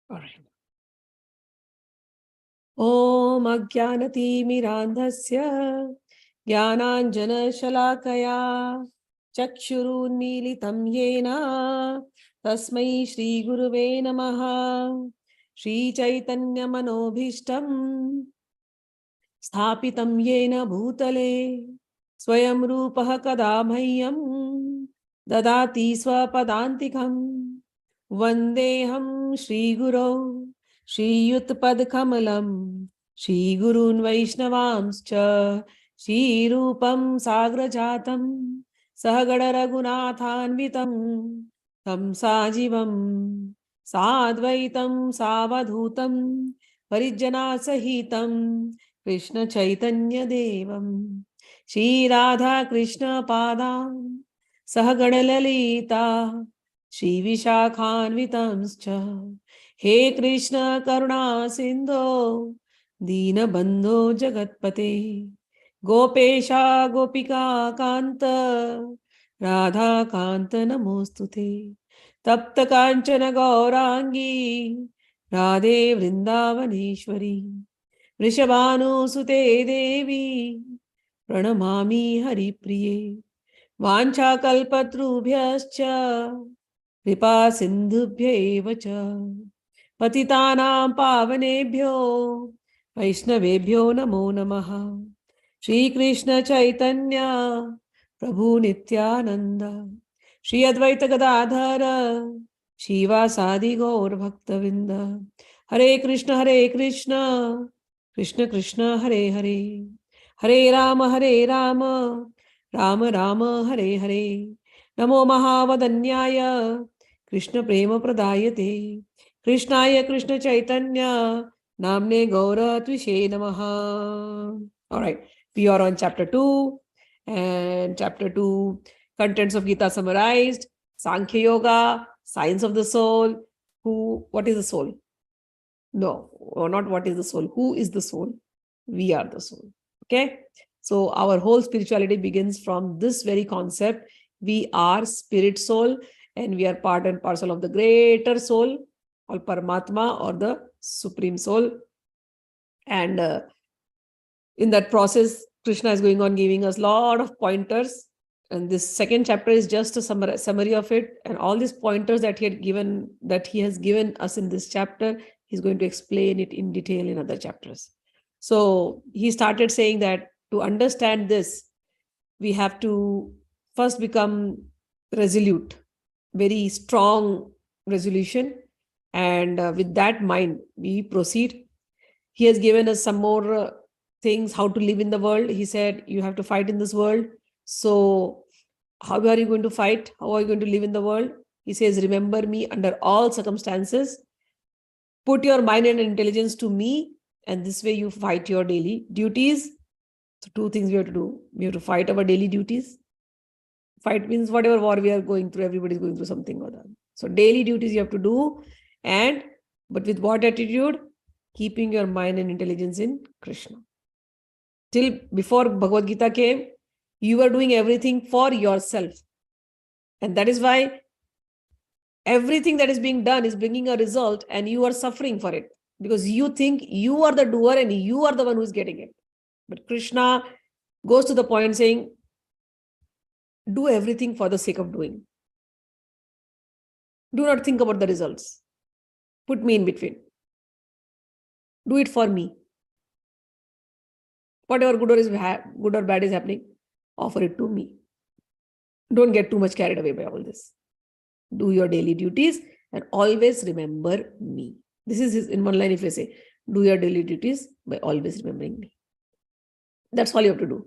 All right. Om Ajnanatimirandhasya Jnananjana Shalakaya Chakshurunmilitam Yena Tasmai Shri Guruve Namaha Shri Chaitanya Manobhishtam Sthapitam Yena Bhutale Swayam Rupaha Kada Bhayyam Dadati Swapadantikam Vandeham Shri Guru Shri Yutpad Kamalam Shri Gurun Vaishnavamscha Shri Rupam Sagrajatam Sahagada Raghunathanvitam Tam Sajivam Sadvaitam Savadhutam Parijjana Sahitam Krishna Chaitanya Devam Shri Radha Krishna Padam Sahagada Lalita Shri Vishakhanvitamscha He Krishna Karuna Sindho Dina Bandho Jagatpate Gopesha Gopika Kanta Radha Kanta Namostute Tapta Kanchana Gaurangi Radhe Vrindavaneshwari Vrishabhanu Sute Devi Pranamami Hari Priye Vancha Kalpatrubhyascha Kripa Sindhubhya Evacha Patitanam Pavanebhyo Vaishnavebhyo Namo Namaha Shri Krishna Chaitanya Prabhu Nityananda Shri Advaita Gadadhara Shiva Sadi Gaur Bhaktavinda Hare Krishna Krishna Krishna Hare Hare Hare Rama Rama Rama Hare Hare Namo Mahavadanyaya Krishna Prema Pradayate Krishnaya Krishna Chaitanya Namne Gaura Tvishe Namaha. All right, we are on chapter 2, and chapter 2 contents of Gita summarized. Sankhya Yoga, science of the soul. What is the soul? No, or not what is the soul. Who is the soul? We are the soul. Okay, so our whole spirituality begins from this very concept. We are spirit soul, and we are part and parcel of the greater soul, or Paramatma, or the supreme soul. And in that process, Krishna is going on giving us a lot of pointers. And this second chapter is just a summary of it. And all these pointers that he has given us in this chapter, he's going to explain it in detail in other chapters. So he started saying that to understand this, we have to first become resolute, very strong resolution. And with that mind, we proceed. He has given us some more things, how to live in the world. He said, you have to fight in this world. So how are you going to fight? How are you going to live in the world? He says, remember me under all circumstances. Put your mind and intelligence to me. And this way you fight your daily duties. So two things we have to do. We have to fight our daily duties. Fight means whatever war we are going through, everybody is going through something or that. So daily duties you have to do. But with what attitude? Keeping your mind and intelligence in Krishna. Till before Bhagavad Gita came, you were doing everything for yourself. And that is why everything that is being done is bringing a result and you are suffering for it. Because you think you are the doer and you are the one who is getting it. But Krishna goes to the point saying, do everything for the sake of doing. Do not think about the results. Put me in between. Do it for me. Whatever good or bad is happening, offer it to me. Don't get too much carried away by all this. Do your daily duties and always remember me. This is in one line if I say, do your daily duties by always remembering me. That's all you have to do.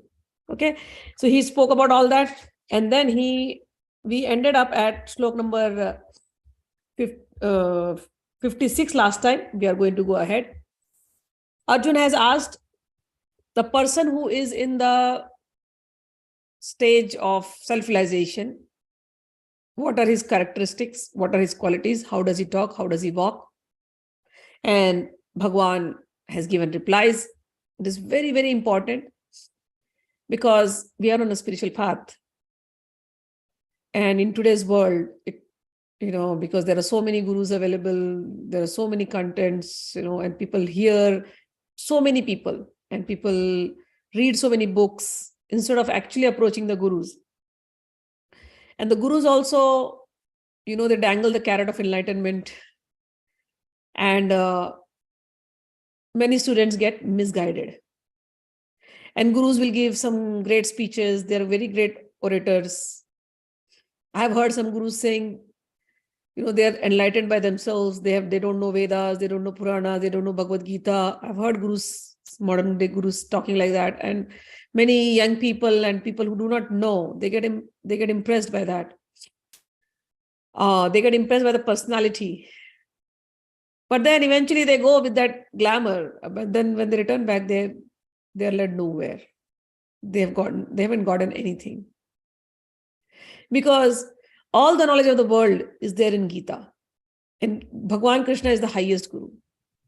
Okay. So he spoke about all that. And then we ended up at Shloka number 56 last time. We are going to go ahead. Arjuna has asked the person who is in the stage of self-realization, what are his characteristics? What are his qualities? How does he talk? How does he walk? And Bhagwan has given replies. It is very, very important because we are on a spiritual path. And in today's world, because there are so many gurus available, there are so many contents, and people hear so many people, and people read so many books instead of actually approaching the gurus. And the gurus also, they dangle the carrot of enlightenment, and many students get misguided. And gurus will give some great speeches. They're very great orators. I have heard some gurus saying, they're enlightened by themselves. They don't know Vedas, they don't know Purana, they don't know Bhagavad Gita. I've heard gurus, modern day gurus, talking like that. And many young people and people who do not know, they get impressed by that. They get impressed by the personality. But then eventually they go with that glamour. But then when they return back, they're led nowhere. They haven't gotten anything. Because all the knowledge of the world is there in Gita. And Bhagwan Krishna is the highest guru.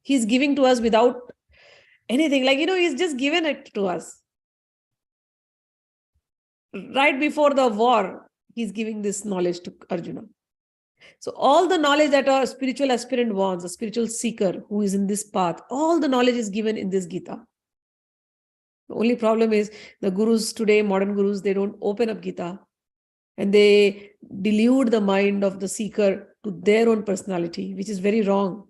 He's giving to us without anything. He's just given it to us. Right before the war, he's giving this knowledge to Arjuna. So all the knowledge that a spiritual aspirant wants, a spiritual seeker who is in this path, all the knowledge is given in this Gita. The only problem is the gurus today, modern gurus, they don't open up Gita. And they delude the mind of the seeker to their own personality, which is very wrong.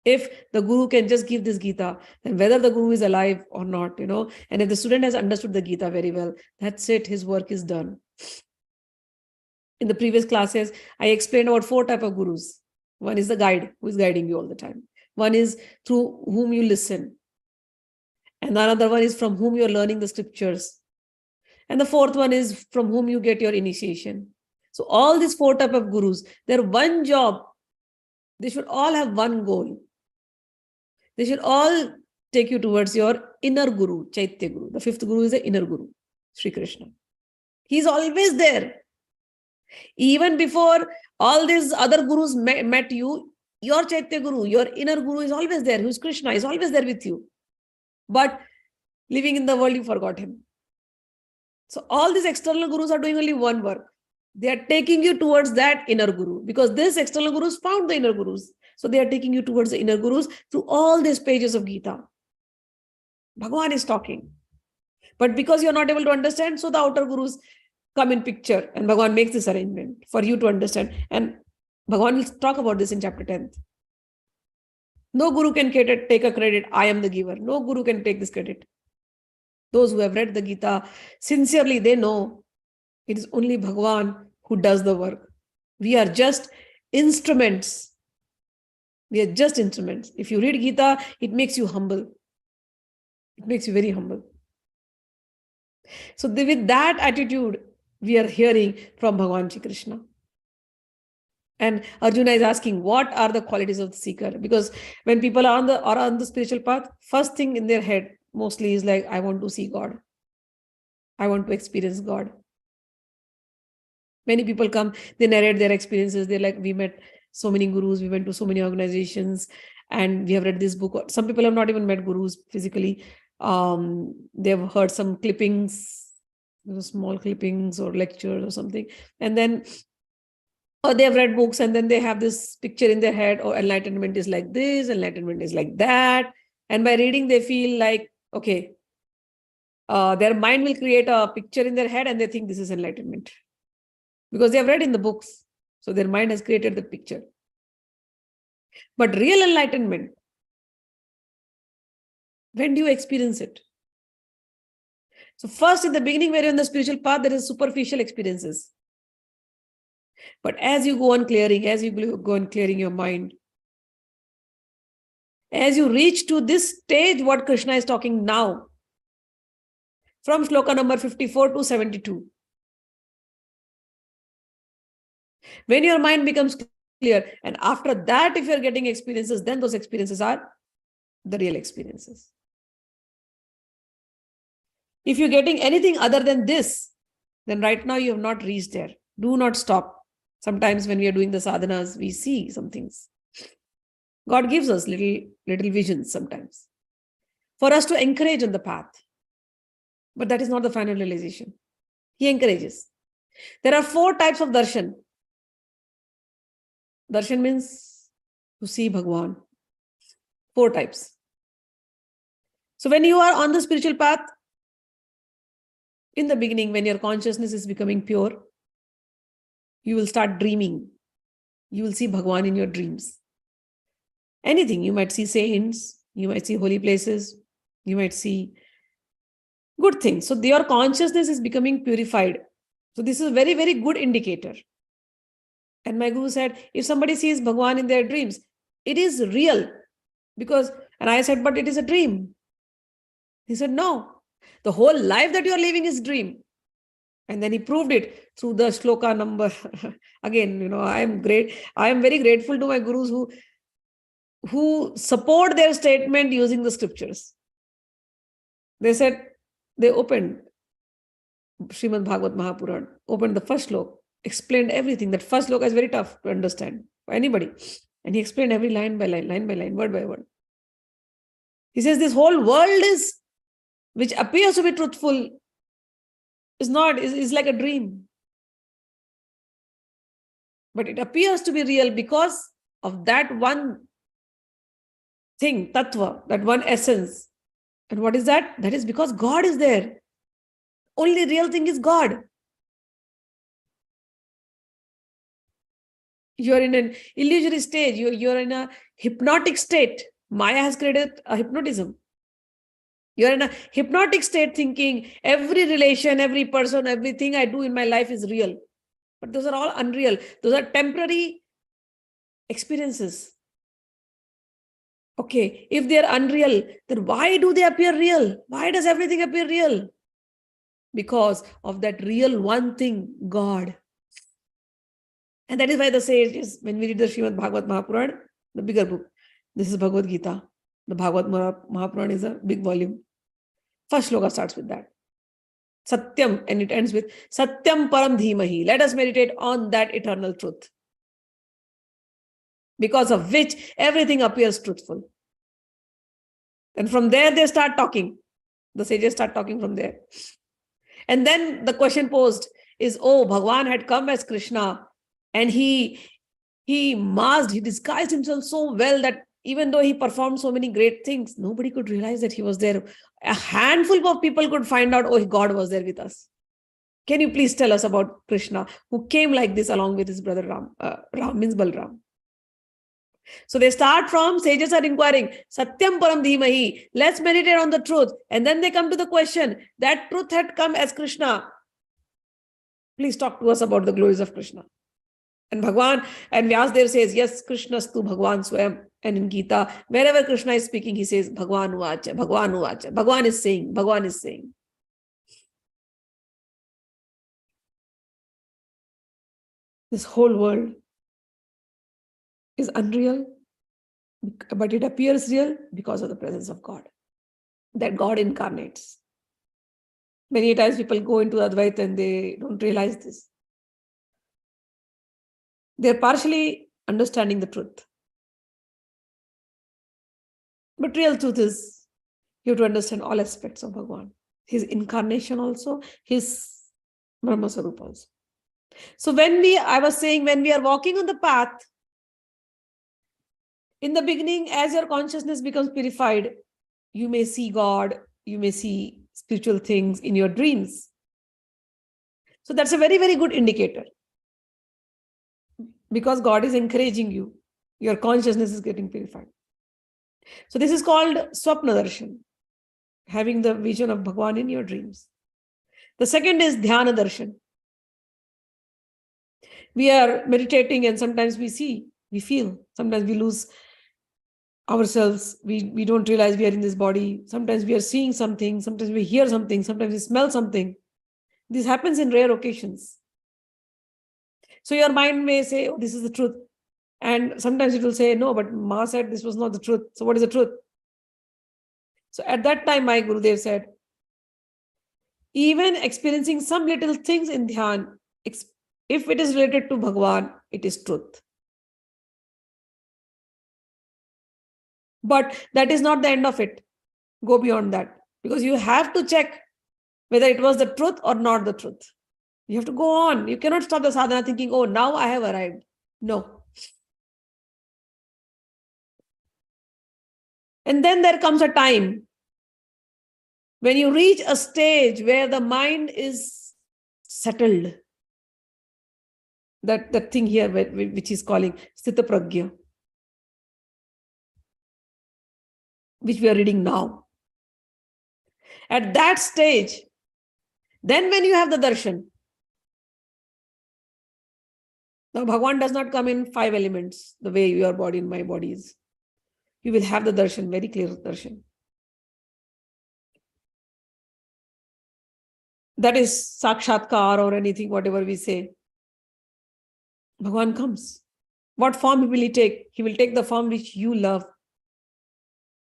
If the guru can just give this Gita, then whether the guru is alive or not, and if the student has understood the Gita very well, that's it, his work is done. In the previous classes, I explained about 4 types of gurus. One is the guide, who is guiding you all the time. One is through whom you listen. And another one is from whom you're learning the scriptures. And the 4th one is from whom you get your initiation. So all these 4 types of gurus, their one job, they should all have one goal. They should all take you towards your inner guru, Chaitya Guru. The 5th guru is the inner guru, Sri Krishna. He's always there. Even before all these other gurus met you, your Chaitya Guru, your inner guru is always there, who's Krishna, is always there with you. But living in the world, you forgot him. So all these external gurus are doing only one work. They are taking you towards that inner guru, because this external gurus found the inner gurus. So they are taking you towards the inner gurus through all these pages of Gita. Bhagwan is talking. But because you're not able to understand, so the outer gurus come in picture, and Bhagwan makes this arrangement for you to understand. And Bhagwan will talk about this in chapter 10. No guru can take a credit. I am the giver. No guru can take this credit. Those who have read the Gita sincerely, they know it is only Bhagwan who does the work. We are just instruments. We are just instruments. If you read Gita, it makes you humble. It makes you very humble. So with that attitude, we are hearing from Bhagwan Shri Krishna. And Arjuna is asking, what are the qualities of the seeker? Because when people are on the spiritual path, first thing in their head mostly is like, I want to see God. I want to experience God. Many people come, they narrate their experiences. They're like, we met so many gurus, we went to so many organizations, and we have read this book. Some people have not even met gurus physically. They've heard some clippings, small clippings or lectures or something. And then they have read books, and then they have this picture in their head, or enlightenment is like this, enlightenment is like that. And by reading, they feel like, okay, their mind will create a picture in their head, and they think this is enlightenment. Because they have read in the books. So their mind has created the picture. But real enlightenment, when do you experience it? So first, in the beginning, where you're in the spiritual path, there is superficial experiences. But as you go on clearing, your mind, as you reach to this stage, what Krishna is talking now, from Shloka number 54 to 72, when your mind becomes clear, and after that, if you're getting experiences, then those experiences are the real experiences. If you're getting anything other than this, then right now you have not reached there. Do not stop. Sometimes when we are doing the sadhanas, we see some things. God gives us little visions sometimes for us to encourage on the path. But that is not the final realization. He encourages. There are 4 types of darshan. Darshan means to see Bhagwan. 4 types. So when you are on the spiritual path, in the beginning, when your consciousness is becoming pure, you will start dreaming. You will see Bhagwan in your dreams. Anything. You might see saints, you might see holy places, you might see good things. So your consciousness is becoming purified. So this is a very, very good indicator. And my guru said, if somebody sees Bhagwan in their dreams, it is real. And I said, but it is a dream. He said, no. The whole life that you are living is dream. And then he proved it through the Shloka number. Again, I am very grateful to my gurus who support their statement using the scriptures. They said, they opened Srimad Bhagavad Mahapuran, opened the first shloka, explained everything. That first shloka is very tough to understand for anybody. And he explained every line by line, word by word. He says this whole world which appears to be truthful, is like a dream. But it appears to be real because of that one thing, tattva, that one essence. And what is that? That is because God is there. Only real thing is God. You are in an illusory stage. You are in a hypnotic state. Maya has created a hypnotism. You are in a hypnotic state thinking every relation, every person, everything I do in my life is real. But those are all unreal. Those are temporary experiences. Okay, if they are unreal, then why do they appear real? Why does everything appear real? Because of that real one thing, God. And that is why the sages, when we read the Srimad Bhagavad Mahapuran, the bigger book, this is Bhagavad Gita. The Bhagavad Mahapuran is a big volume. First shloka starts with that. Satyam, and it ends with Satyam Param Dhimahi. Let us meditate on that eternal truth, because of which everything appears truthful. And from there they start talking. The sages start talking from there. And then the question posed is, Bhagwan had come as Krishna, and he disguised himself so well that even though he performed so many great things, nobody could realize that he was there. A handful of people could find out, God was there with us. Can you please tell us about Krishna, who came like this along with his brother Ram? Ram means Balram. So they start from, sages are inquiring, Satyam Param Dhimahi, let's meditate on the truth. And then they come to the question, that truth had come as Krishna. Please talk to us about the glories of Krishna. And Bhagwan and Vyasdev says, yes, Krishnastu Bhagwan Swayam. And in Gita, wherever Krishna is speaking, he says, Bhagwan uvācha, Bhagwan uvācha. Bhagwan is saying, Bhagwan is saying. This whole world is unreal, but it appears real because of the presence of God. That God incarnates. Many times people go into Advaita and they don't realize this. They're partially understanding the truth. But real truth is, you have to understand all aspects of Bhagwan. His incarnation also, his Brahma Sarup also. So when we are walking on the path, in the beginning, as your consciousness becomes purified, you may see God, you may see spiritual things in your dreams. So that's a very, very good indicator. Because God is encouraging you. Your consciousness is getting purified. So this is called Swapna Darshan, having the vision of Bhagwan in your dreams. The second is Dhyana Darshan. We are meditating and sometimes we feel, sometimes we lose ourselves. We don't realize we are in this body. Sometimes we are seeing something, sometimes we hear something, sometimes we smell something. This happens in rare occasions. So your mind may say, this is the truth. And sometimes it will say, no, but Ma said this was not the truth. So what is the truth? So at that time, my Gurudev said, even experiencing some little things in Dhyan, if it is related to Bhagwan, it is truth. But that is not the end of it. Go beyond that. Because you have to check whether it was the truth or not the truth. You have to go on. You cannot stop the sadhana thinking, now I have arrived. No. And then there comes a time when you reach a stage where the mind is settled. That thing here, which is calling sthitaprajñasya, which we are reading now. At that stage, then when you have the darshan, now Bhagwan does not come in 5 elements, the way your body and my body is. You will have the darshan, very clear darshan. That is sakshatkar or anything, whatever we say. Bhagwan comes. What form will he take? He will take the form which you love.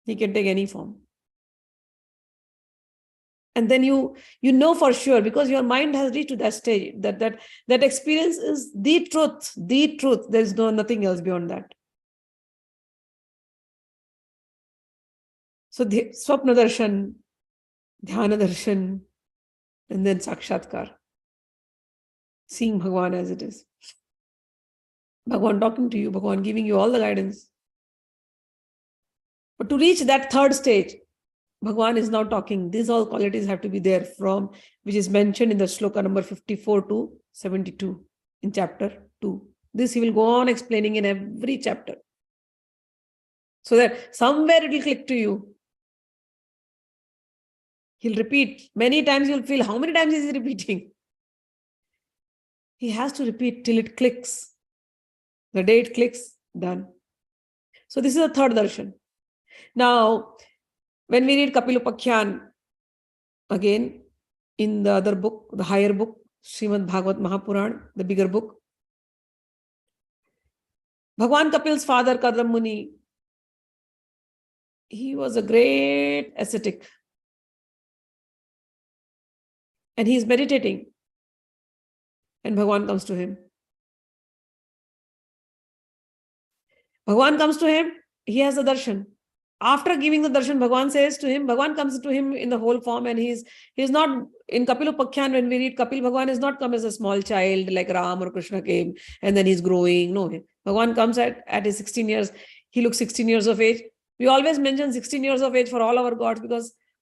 He can take any form. And then you know for sure, because your mind has reached to that stage, that experience is the truth. The truth. There is nothing else beyond that. So the Swapna Darshan, Dhyana Darshan, and then Sakshatkar. Seeing Bhagwan as it is. Bhagwan talking to you, Bhagwan giving you all the guidance. But to reach that third stage, Bhagwan is now talking. These all qualities have to be there from, which is mentioned in the Shloka number 54 to 72 in chapter 2. This he will go on explaining in every chapter. So that somewhere it will click to you. He'll repeat. Many times you'll feel, how many times is he repeating? He has to repeat till it clicks. The day it clicks, done. So this is the third darshan. Now, when we read Kapil Upakhyan, again, in the other book, the higher book, Srimad Bhagavad Mahapuran, the bigger book, Bhagwan Kapil's father, Kardam Muni, he was a great ascetic. And he is meditating. And Bhagwan comes to him. Bhagwan comes to him, he has a darshan. After giving the darshan, Bhagwan says to him, Bhagwan comes to him in the whole form, and he's not, in Kapil Upakhyan, when we read Kapil, Bhagwan has not come as a small child like Ram or Krishna came, and then he's growing. No, Bhagwan comes at his 16 years, he looks 16 years of age. We always mention 16 years of age for all our gods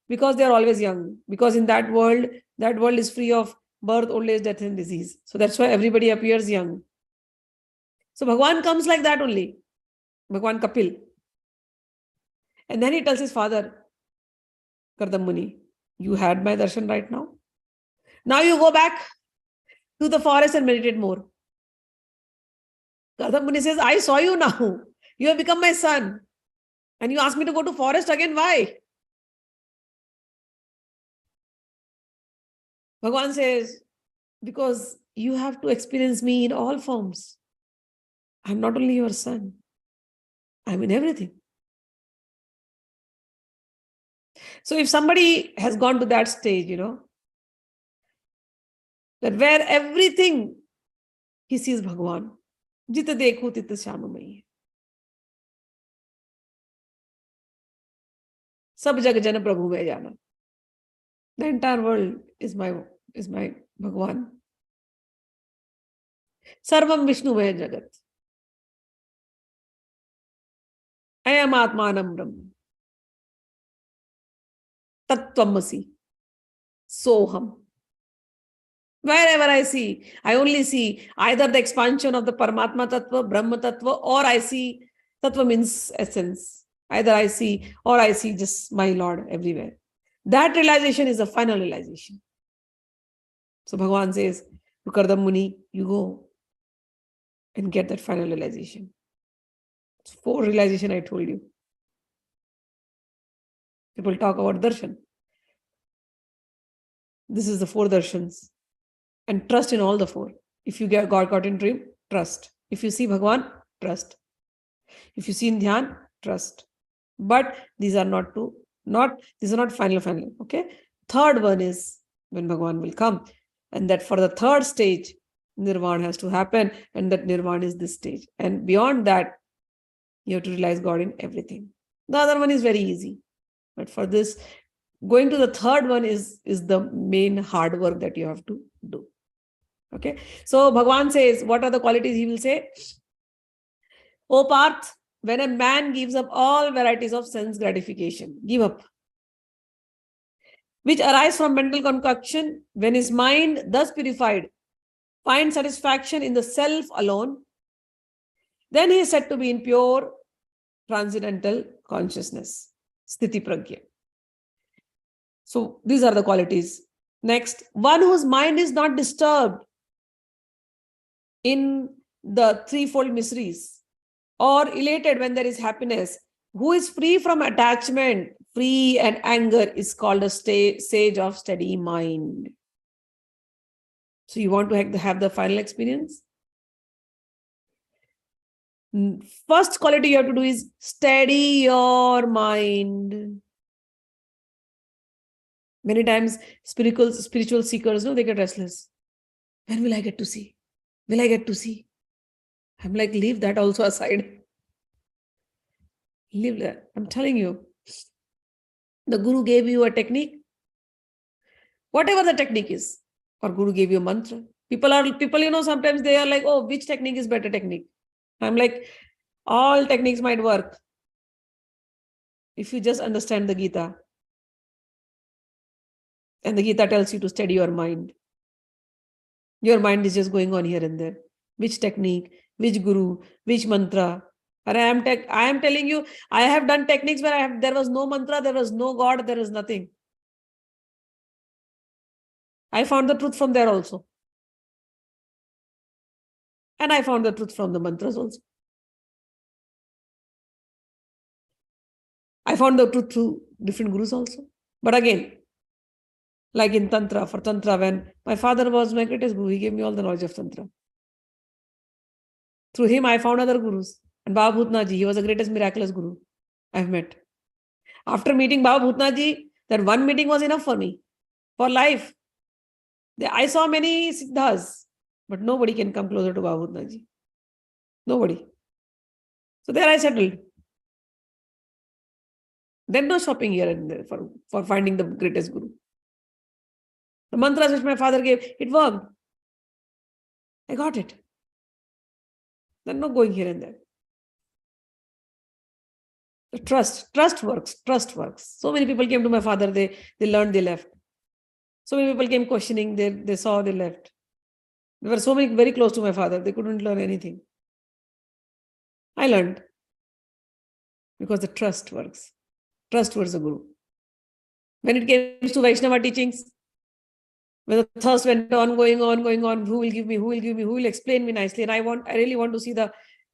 because they are always young. Because in that world is free of birth, old age, death, and disease. So that's why everybody appears young. So Bhagwan comes like that only. Bhagwan Kapil. And then he tells his father, Kardam Muni, you had my darshan right now. Now you go back to the forest and meditate more. Kardam Muni says, I saw you now. You have become my son. And you ask me to go to forest again. Why? Bhagwan says, because you have to experience me in all forms. I'm not only your son. I'm in everything. So if somebody has gone to that stage, that where everything he sees Bhagwan, jita dekhu tita shyamamayi. Sab jag jana prabhu mein jana. The entire world is my Bhagwan. Sarvam Vishnu mein jagat. Ayam atmanam brahma. Tattvamasi. Soham. Wherever I see, I only see either the expansion of the Paramatma Tattva, Brahma Tattva, or I see, Tattva means essence. Either I see, or I see just my Lord everywhere. That realization is the final realization. So Bhagwan says to Kardam Muni, you go and get that final realization. It's 4 realization I told you. People talk about darshan. This is the 4 darshans. And trust in all the 4. If you get got in dream, trust. If you see Bhagwan, trust. If you see in dhyan, trust. But these are not final. Okay. Third one is when Bhagwan will come. And that for the third stage, nirvana has to happen. And that nirvana is this stage. And beyond that, you have to realize God in everything. The other one is very easy. But for this, going to the third one is the main hard work that you have to do. Okay. So Bhagwan says, what are the qualities he will say? O Parth, when a man gives up all varieties of sense gratification, give up, which arise from mental concoction, when his mind, thus purified, finds satisfaction in the self alone, then he is said to be in pure transcendental consciousness, sthitiprajñasya. So these are the qualities. Next, one whose mind is not disturbed in the threefold miseries or elated when there is happiness, who is free from attachment, free and anger, is called a sage of steady mind. So you want to have the final experience? First quality you have to do is steady your mind. Many times spiritual seekers, they get restless. When will I get to see? Will I get to see? I'm like, leave that also aside. Leave that. I'm telling you, the Guru gave you a technique. Whatever the technique is, or Guru gave you a mantra. People, sometimes they are like, oh, which technique is better technique? I'm like, all techniques might work if you just understand the Gita. And the Gita tells you to steady your mind. Your mind is just going on here and there. Which technique, which Guru, which mantra. I am telling you, I have done techniques where there was no mantra, there was no God, there was nothing. I found the truth from there also. And I found the truth from the mantras also. I found the truth through different gurus also. But again, like in Tantra, for Tantra, when my father was my greatest guru, he gave me all the knowledge of Tantra. Through him, I found other gurus. And Baba Bhutnath ji, he was the greatest miraculous guru I've met. After meeting Baba Bhutnath ji, that one meeting was enough for me, for life. I saw many siddhas, but nobody can come closer to Baba Bhutnath ji. Nobody. So there I settled. Then no shopping here and there for finding the greatest guru. The mantras which my father gave, it worked. I got it. Then no going here and there. The trust works. So many people came to my father, they learned, they left. So many people came questioning, they saw, they left. There were so many very close to my father, they couldn't learn anything. I learned. Because the trust works. Trust towards the Guru. When it came to Vaishnava teachings, when the thirst went on, going on, who will give me, who will explain me nicely? And I really want to see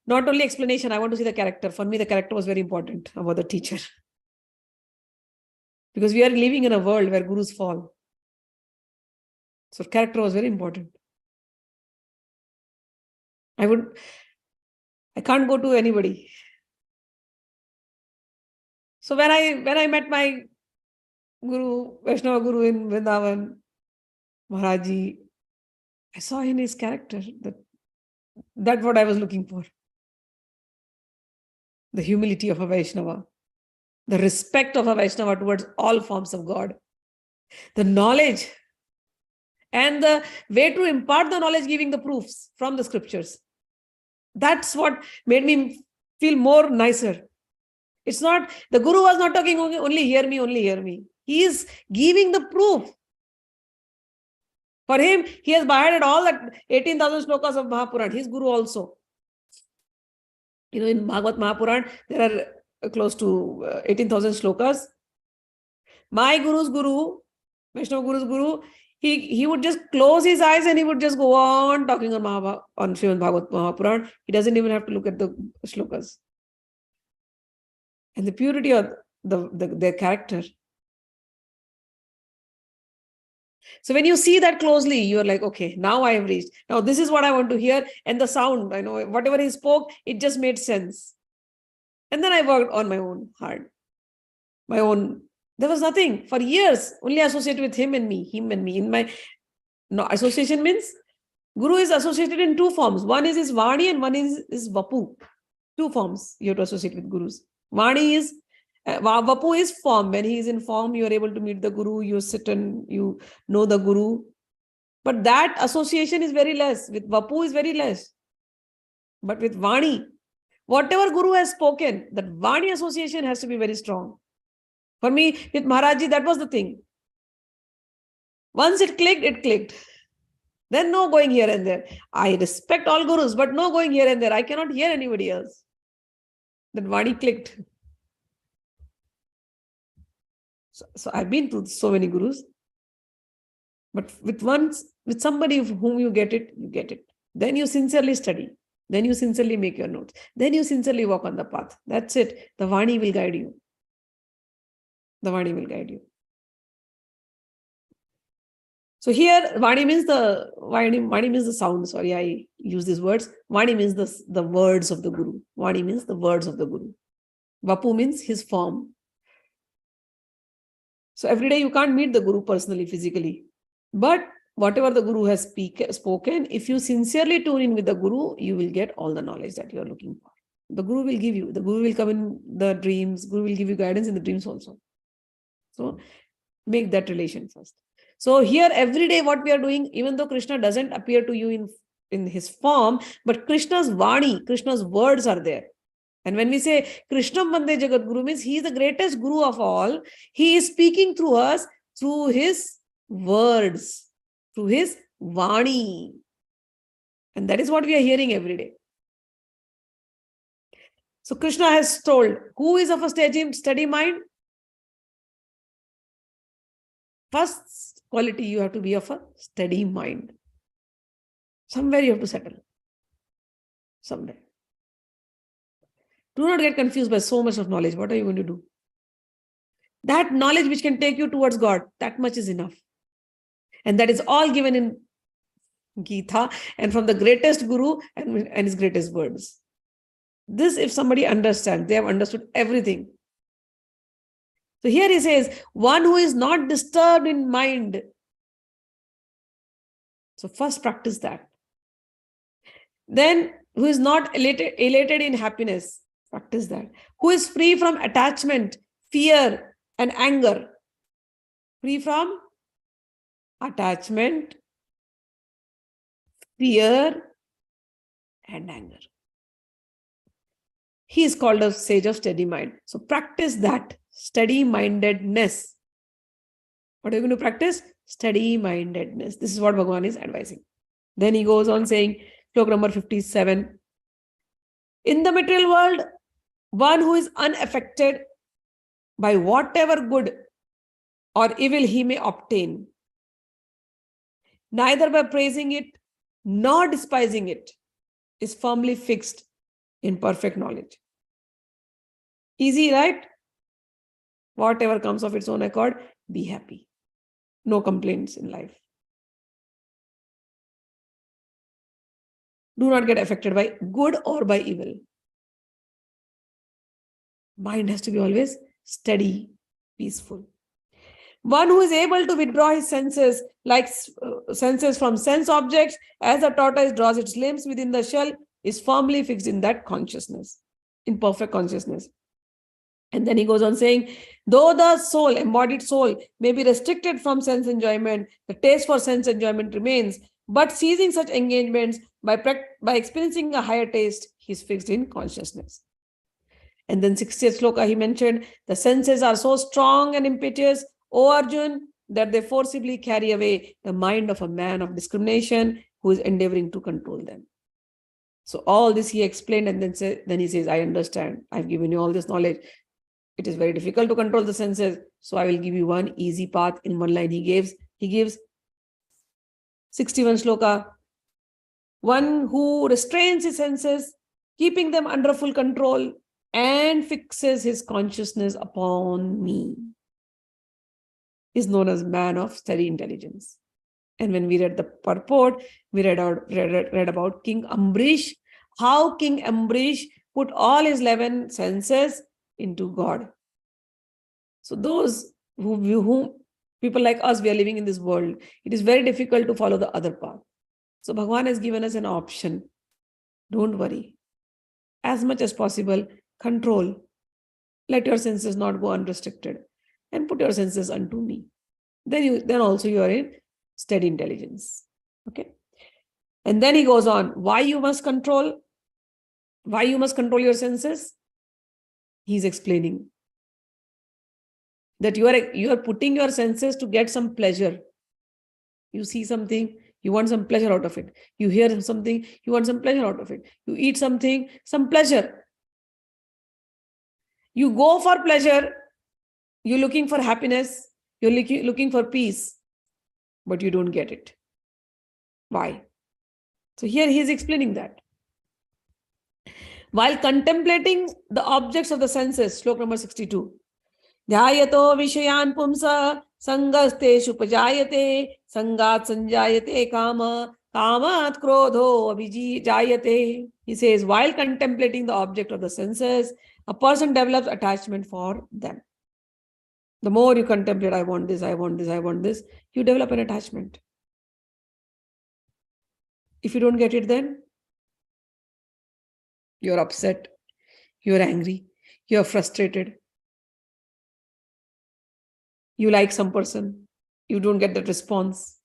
not only explanation, I want to see the character. For me, the character was very important about the teacher. Because we are living in a world where gurus fall. So character was very important. I can't go to anybody. So when I met my Guru, Vaishnava Guru in Vrindavan, Maharaji, I saw in his character that's what I was looking for. The humility of a Vaishnava, the respect of a Vaishnava towards all forms of God, the knowledge, and the way to impart the knowledge, giving the proofs from the scriptures. That's what made me feel more nicer. It's not, the Guru was not talking only hear me. He is giving the proof. For him, he has beheaded all that 18,000 shlokas of Mahabharata. His Guru also. In Bhagavad Mahabharata, there are close to 18,000 shlokas. My Guru's Guru, Vaishnava Guru's Guru, he would just close his eyes and he would just go on talking on Srimad Bhagavad Mahabharata. He doesn't even have to look at the shlokas. And the purity of their character. So when you see that closely, you're like, okay, now I have reached. Now this is what I want to hear. And the sound, I know whatever he spoke, it just made sense. And then I worked on my own heart. There was nothing for years, only associated with him and me. Association means Guru is associated in two forms. One is his Vani and one is his Vapu. Two forms you have to associate with Gurus. Vani is, Vapu is form. When he is in form, you are able to meet the Guru, you sit and you know the Guru. But that association is very less. With Vapu is very less. But with Vani Whatever Guru has spoken, that Vani association has to be very strong. For me, with Maharajji, that was the thing. Once it clicked, it clicked. Then no going here and there. I respect all Gurus, but no going here and there. I cannot hear anybody else. That Vani clicked. So I've been to so many Gurus. But with somebody whom you get it, you get it. Then you sincerely study. Then you sincerely make your notes. Then you sincerely walk on the path. That's it. The Vani will guide you. The Vani will guide you. So here, Vani means the sound. Sorry, I use these words. Vani means the words of the Guru. Vani means the words of the Guru. Vapu means his form. So every day you can't meet the Guru personally, physically. But whatever the Guru has spoken, if you sincerely tune in with the Guru, you will get all the knowledge that you are looking for. The Guru will give you. The Guru will come in the dreams. Guru will give you guidance in the dreams also. So make that relation first. So here every day what we are doing, even though Krishna doesn't appear to you in his form, but Krishna's Vani, Krishna's words are there. And when we say Krishnam Vande Jagat Guru, means he is the greatest Guru of all. He is speaking through us, through his words, through his Vani. And that is what we are hearing every day. So Krishna has told, who is of a steady mind? First quality, you have to be of a steady mind. Somewhere you have to settle. Someday. Do not get confused by so much of knowledge. What are you going to do? That knowledge which can take you towards God, that much is enough. And that is all given in Gita and from the greatest Guru and his greatest words. This, if somebody understands, they have understood everything. So here he says, one who is not disturbed in mind. So first practice that. Then who is not elated in happiness. Practice that. Who is free from attachment, fear, and anger. Free from attachment, fear, and anger. He is called a sage of steady mind. So practice that. Steady-mindedness. What are you going to practice? Steady-mindedness. This is what Bhagwan is advising. Then he goes on saying, Shloka number 57. In the material world, one who is unaffected by whatever good or evil he may obtain, neither by praising it nor despising it, is firmly fixed in perfect knowledge. Easy, right? Whatever comes of its own accord, be happy. No complaints in life. Do not get affected by good or by evil. Mind has to be always steady, peaceful. One who is able to withdraw his senses, like senses from sense objects, as a tortoise draws its limbs within the shell, is firmly fixed in that consciousness, in perfect consciousness. And then he goes on saying, though the soul, embodied soul, may be restricted from sense enjoyment, the taste for sense enjoyment remains, but ceasing such engagements by experiencing a higher taste, he is fixed in consciousness. And then 60th Shloka, he mentioned, the senses are so strong and impetuous, O Arjun, that they forcibly carry away the mind of a man of discrimination who is endeavoring to control them. So all this he explained, and then he says, I understand. I've given you all this knowledge. It is very difficult to control the senses. So I will give you one easy path. In one line he gives 61 Shloka. One who restrains his senses, keeping them under full control, and fixes his consciousness upon me, is known as man of steady intelligence. And when we read the purport, we read about King Ambrish, how King Ambrish put all his 11 senses into God. So those who people like us, we are living in this world, it is very difficult to follow the other path. So Bhagwan has given us an option. Don't worry. As much as possible, control. Let your senses not go unrestricted and put your senses unto me. Then also you are in steady intelligence. Okay. And then he goes on, why you must control? Why you must control your senses? He's explaining that you are putting your senses to get some pleasure. You see something, you want some pleasure out of it. You hear something, you want some pleasure out of it. You eat something, some pleasure. You go for pleasure, you're looking for happiness, you're looking for peace, but you don't get it. Why? So here he is explaining that. While contemplating the objects of the senses, Shloka number 62, Dhyayato Vishayan Pumsa Sangasteshu Pajayate Sangat Sanjayate Kama Kamat Krodho Abhijayate. He says, while contemplating the object of the senses, a person develops attachment for them. The more you contemplate, I want this, I want this, I want this, you develop an attachment. If you don't get it, then you're upset, you're angry, you're frustrated. You like some person, you don't get that response.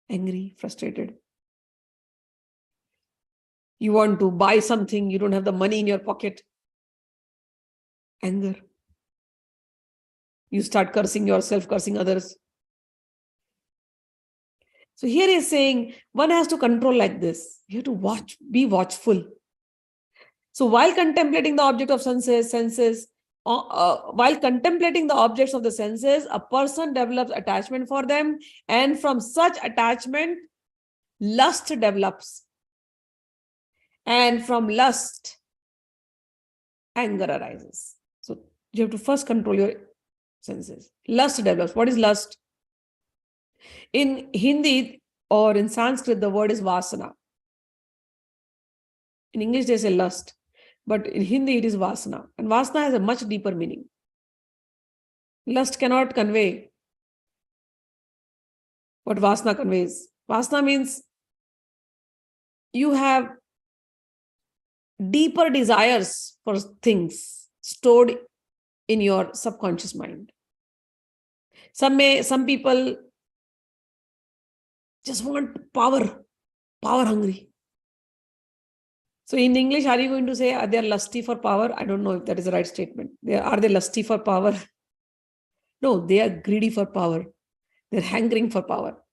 Angry, frustrated. You want to buy something, you don't have the money in your pocket. Anger. You start cursing yourself, cursing others. So here he's saying one has to control like this. You have to watch, be watchful. So while contemplating the object of while contemplating the objects of the senses, a person develops attachment for them, and from such attachment, lust develops. And from lust, anger arises. So you have to first control your senses. Lust develops. What is lust? In Hindi or in Sanskrit, the word is vasana. In English, they say lust. But in Hindi, it is vasana. And vasana has a much deeper meaning. Lust cannot convey what vasana conveys. Vasana means you have deeper desires for things stored in your subconscious mind. Some people just want power hungry. So in English, are you going to say they are lusty for power? I don't know if that is the right statement. Are they lusty for power? No, they are greedy for power. They're hankering for power.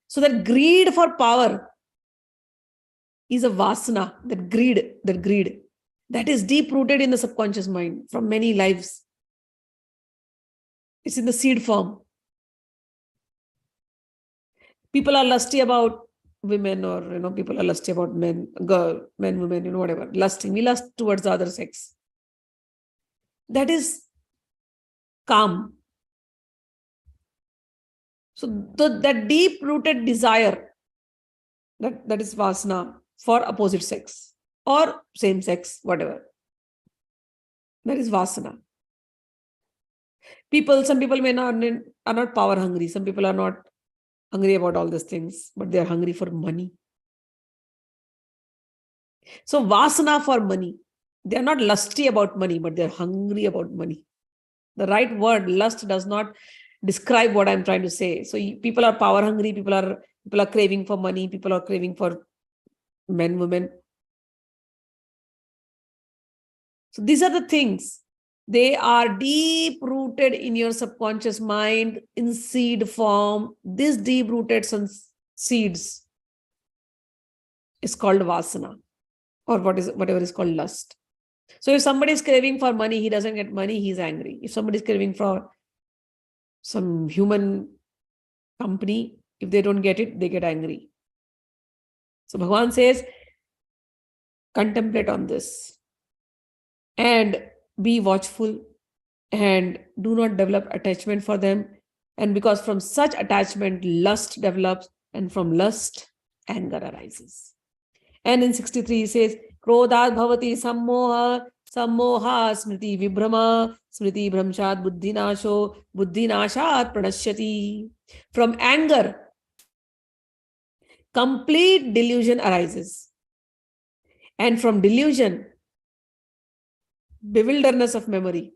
So that greed for power is a vasana, that greed. That is deep-rooted in the subconscious mind from many lives. It's in the seed form. People are lusty about women, or people are lusty about men, women, whatever. Lusting. We lust towards the other sex. That is calm. So that deep-rooted desire, that is vasana for opposite sex or same sex, whatever. That is vasana. Some people are not power hungry. Some people are not hungry about all these things, but they are hungry for money. So vasana for money. They are not lusty about money, but they are hungry about money. The right word, lust, does not describe what I'm trying to say. So people are power hungry, people are craving for money, people are craving for men, women. So these are the things. They are deep-rooted in your subconscious mind in seed form. This deep-rooted seeds is called vasana, or whatever is called lust. So if somebody is craving for money, he doesn't get money, he's angry. If somebody is craving for some human company, if they don't get it, they get angry. So Bhagwan says, contemplate on this and be watchful and do not develop attachment for them. And because from such attachment, lust develops, and from lust, anger arises. And in 63, he says, Krodhat bhavati sammoha smriti vibhrama, smriti bhramshat buddhinasho, buddhinashat pranashyati. From anger, complete delusion arises. And from delusion, bewilderness of memory.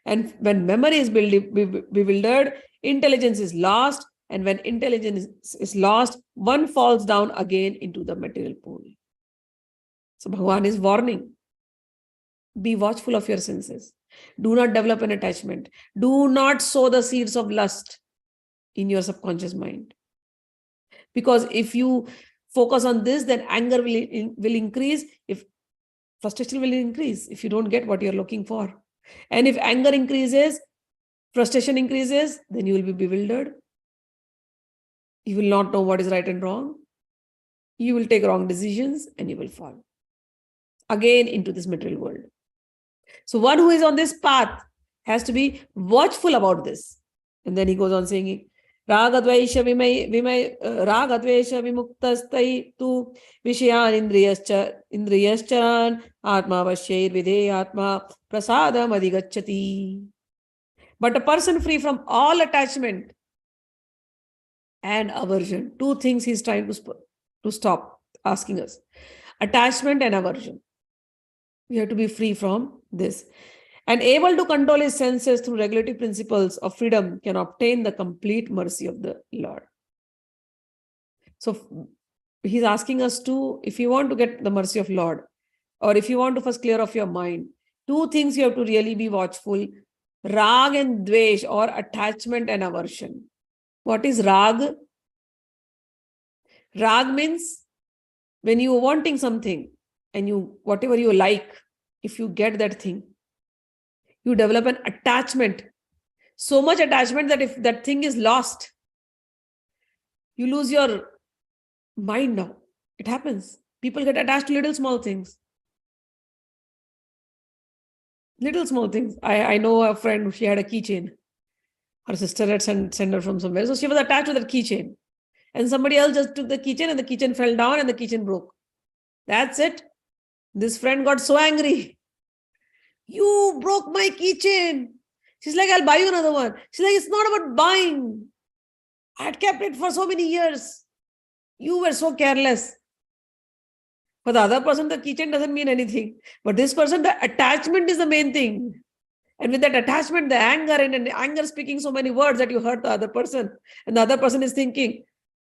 And when memory is bewildered, intelligence is lost, And when intelligence is lost, one falls down again into the material pool. So Bhagwan is warning. Be watchful of your senses. Do not develop an attachment. Do not sow the seeds of lust in your subconscious mind. Because if you focus on this, then anger will increase. If frustration will increase, if you don't get what you're looking for. And if anger increases, frustration increases, then you will be bewildered. You will not know what is right and wrong. You will take wrong decisions and you will fall again into this material world. So one who is on this path has to be watchful about this. And then he goes on saying, Ragadvaisha vimuktastai tu vishayan indriyascharan atma vashair vidhe atma prasadam adhigacchati. But a person free from all attachment and aversion, two things he's trying to stop asking us. Attachment and aversion. We have to be free from this. And able to control his senses through regulative principles of freedom can obtain the complete mercy of the Lord. So he's asking us to, if you want to get the mercy of Lord, or if you want to first clear off your mind, two things you have to really be watchful: rag and dvesh, or attachment and aversion. What is rag? Rag means when you are wanting something and you, whatever you like, if you get that thing, you develop an attachment. So much attachment that if that thing is lost, you lose your mind now. It happens. People get attached to little small things. Little small things. I know a friend, she had a keychain. Her sister had sent her from somewhere. So she was attached to that keychain. And somebody else just took the keychain and the keychain fell down and the keychain broke. That's it. This friend got so angry. You broke my keychain. She's like, I'll buy you another one. She's like, it's not about buying. I had kept it for so many years. You were so careless. For the other person, the keychain doesn't mean anything. But this person, the attachment is the main thing. And with that attachment, the anger, and anger speaking so many words that you hurt the other person. And the other person is thinking,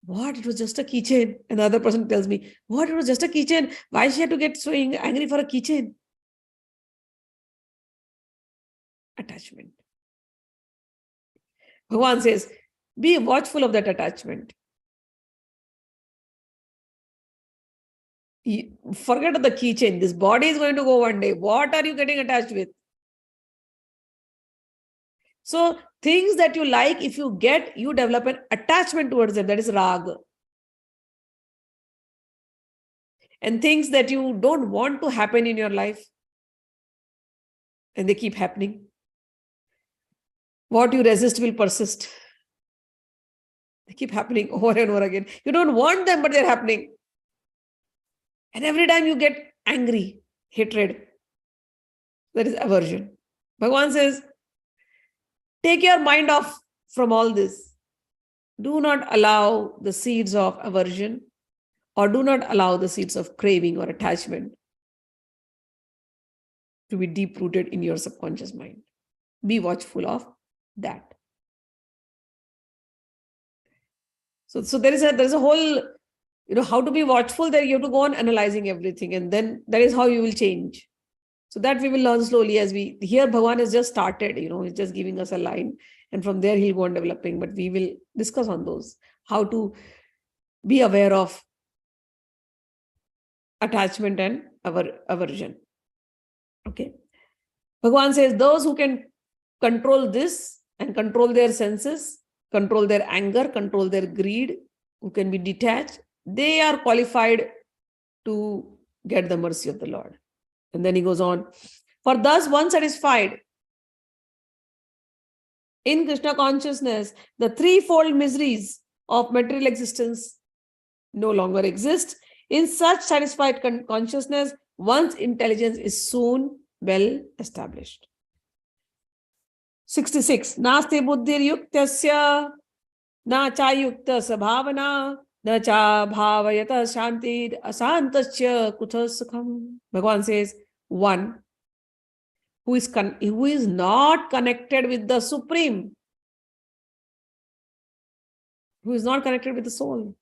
what? It was just a keychain. And the other person tells me, what? It was just a keychain. Why she had to get so angry for a keychain? Attachment. Bhagwan says, be watchful of that attachment. Forget the keychain. This body is going to go one day. What are you getting attached with? So things that you like, if you get, you develop an attachment towards them. That is rag. And things that you don't want to happen in your life, and they keep happening. What you resist will persist. They keep happening over and over again. You don't want them, but they're happening. And every time you get angry, hatred, that is aversion. Bhagwan says, take your mind off from all this. Do not allow the seeds of aversion, or do not allow the seeds of craving or attachment to be deep-rooted in your subconscious mind. Be watchful of that. So there is a whole, how to be watchful. There you have to go on analyzing everything, and then that is how you will change. So that we will learn slowly as we, here Bhagwan has just started, he's just giving us a line, and from there he'll go on developing, but we will discuss on those, how to be aware of attachment and aversion. Okay. Bhagwan says, those who can control this and control their senses, control their anger, control their greed, who can be detached, they are qualified to get the mercy of the Lord. And then he goes on, for thus once satisfied in Krishna consciousness, the threefold miseries of material existence no longer exist. In such satisfied consciousness, one's intelligence is soon well established. 66. Nasti buddhir yuktasya na cha yukta sabhavana na cha bhavayata shanti asantasya kutha sukham. Bhagwan says, one who is not connected with the Supreme who is not connected with the soul,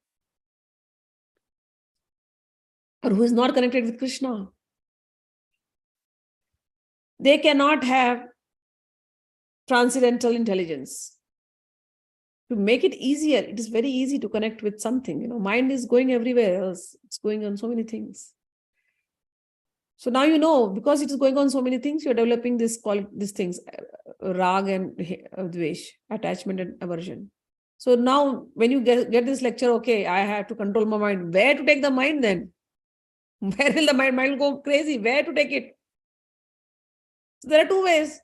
or who is not connected with Krishna. They cannot have transcendental intelligence. To make it easier, it is very easy to connect with something. Mind is going everywhere else. It's going on so many things. So now because it is going on so many things, you're developing these things, rag and dvesh, attachment and aversion. So now when you get this lecture, okay, I have to control my mind. Where to take the mind then? Where will the mind go crazy? Where to take it? So there are two ways.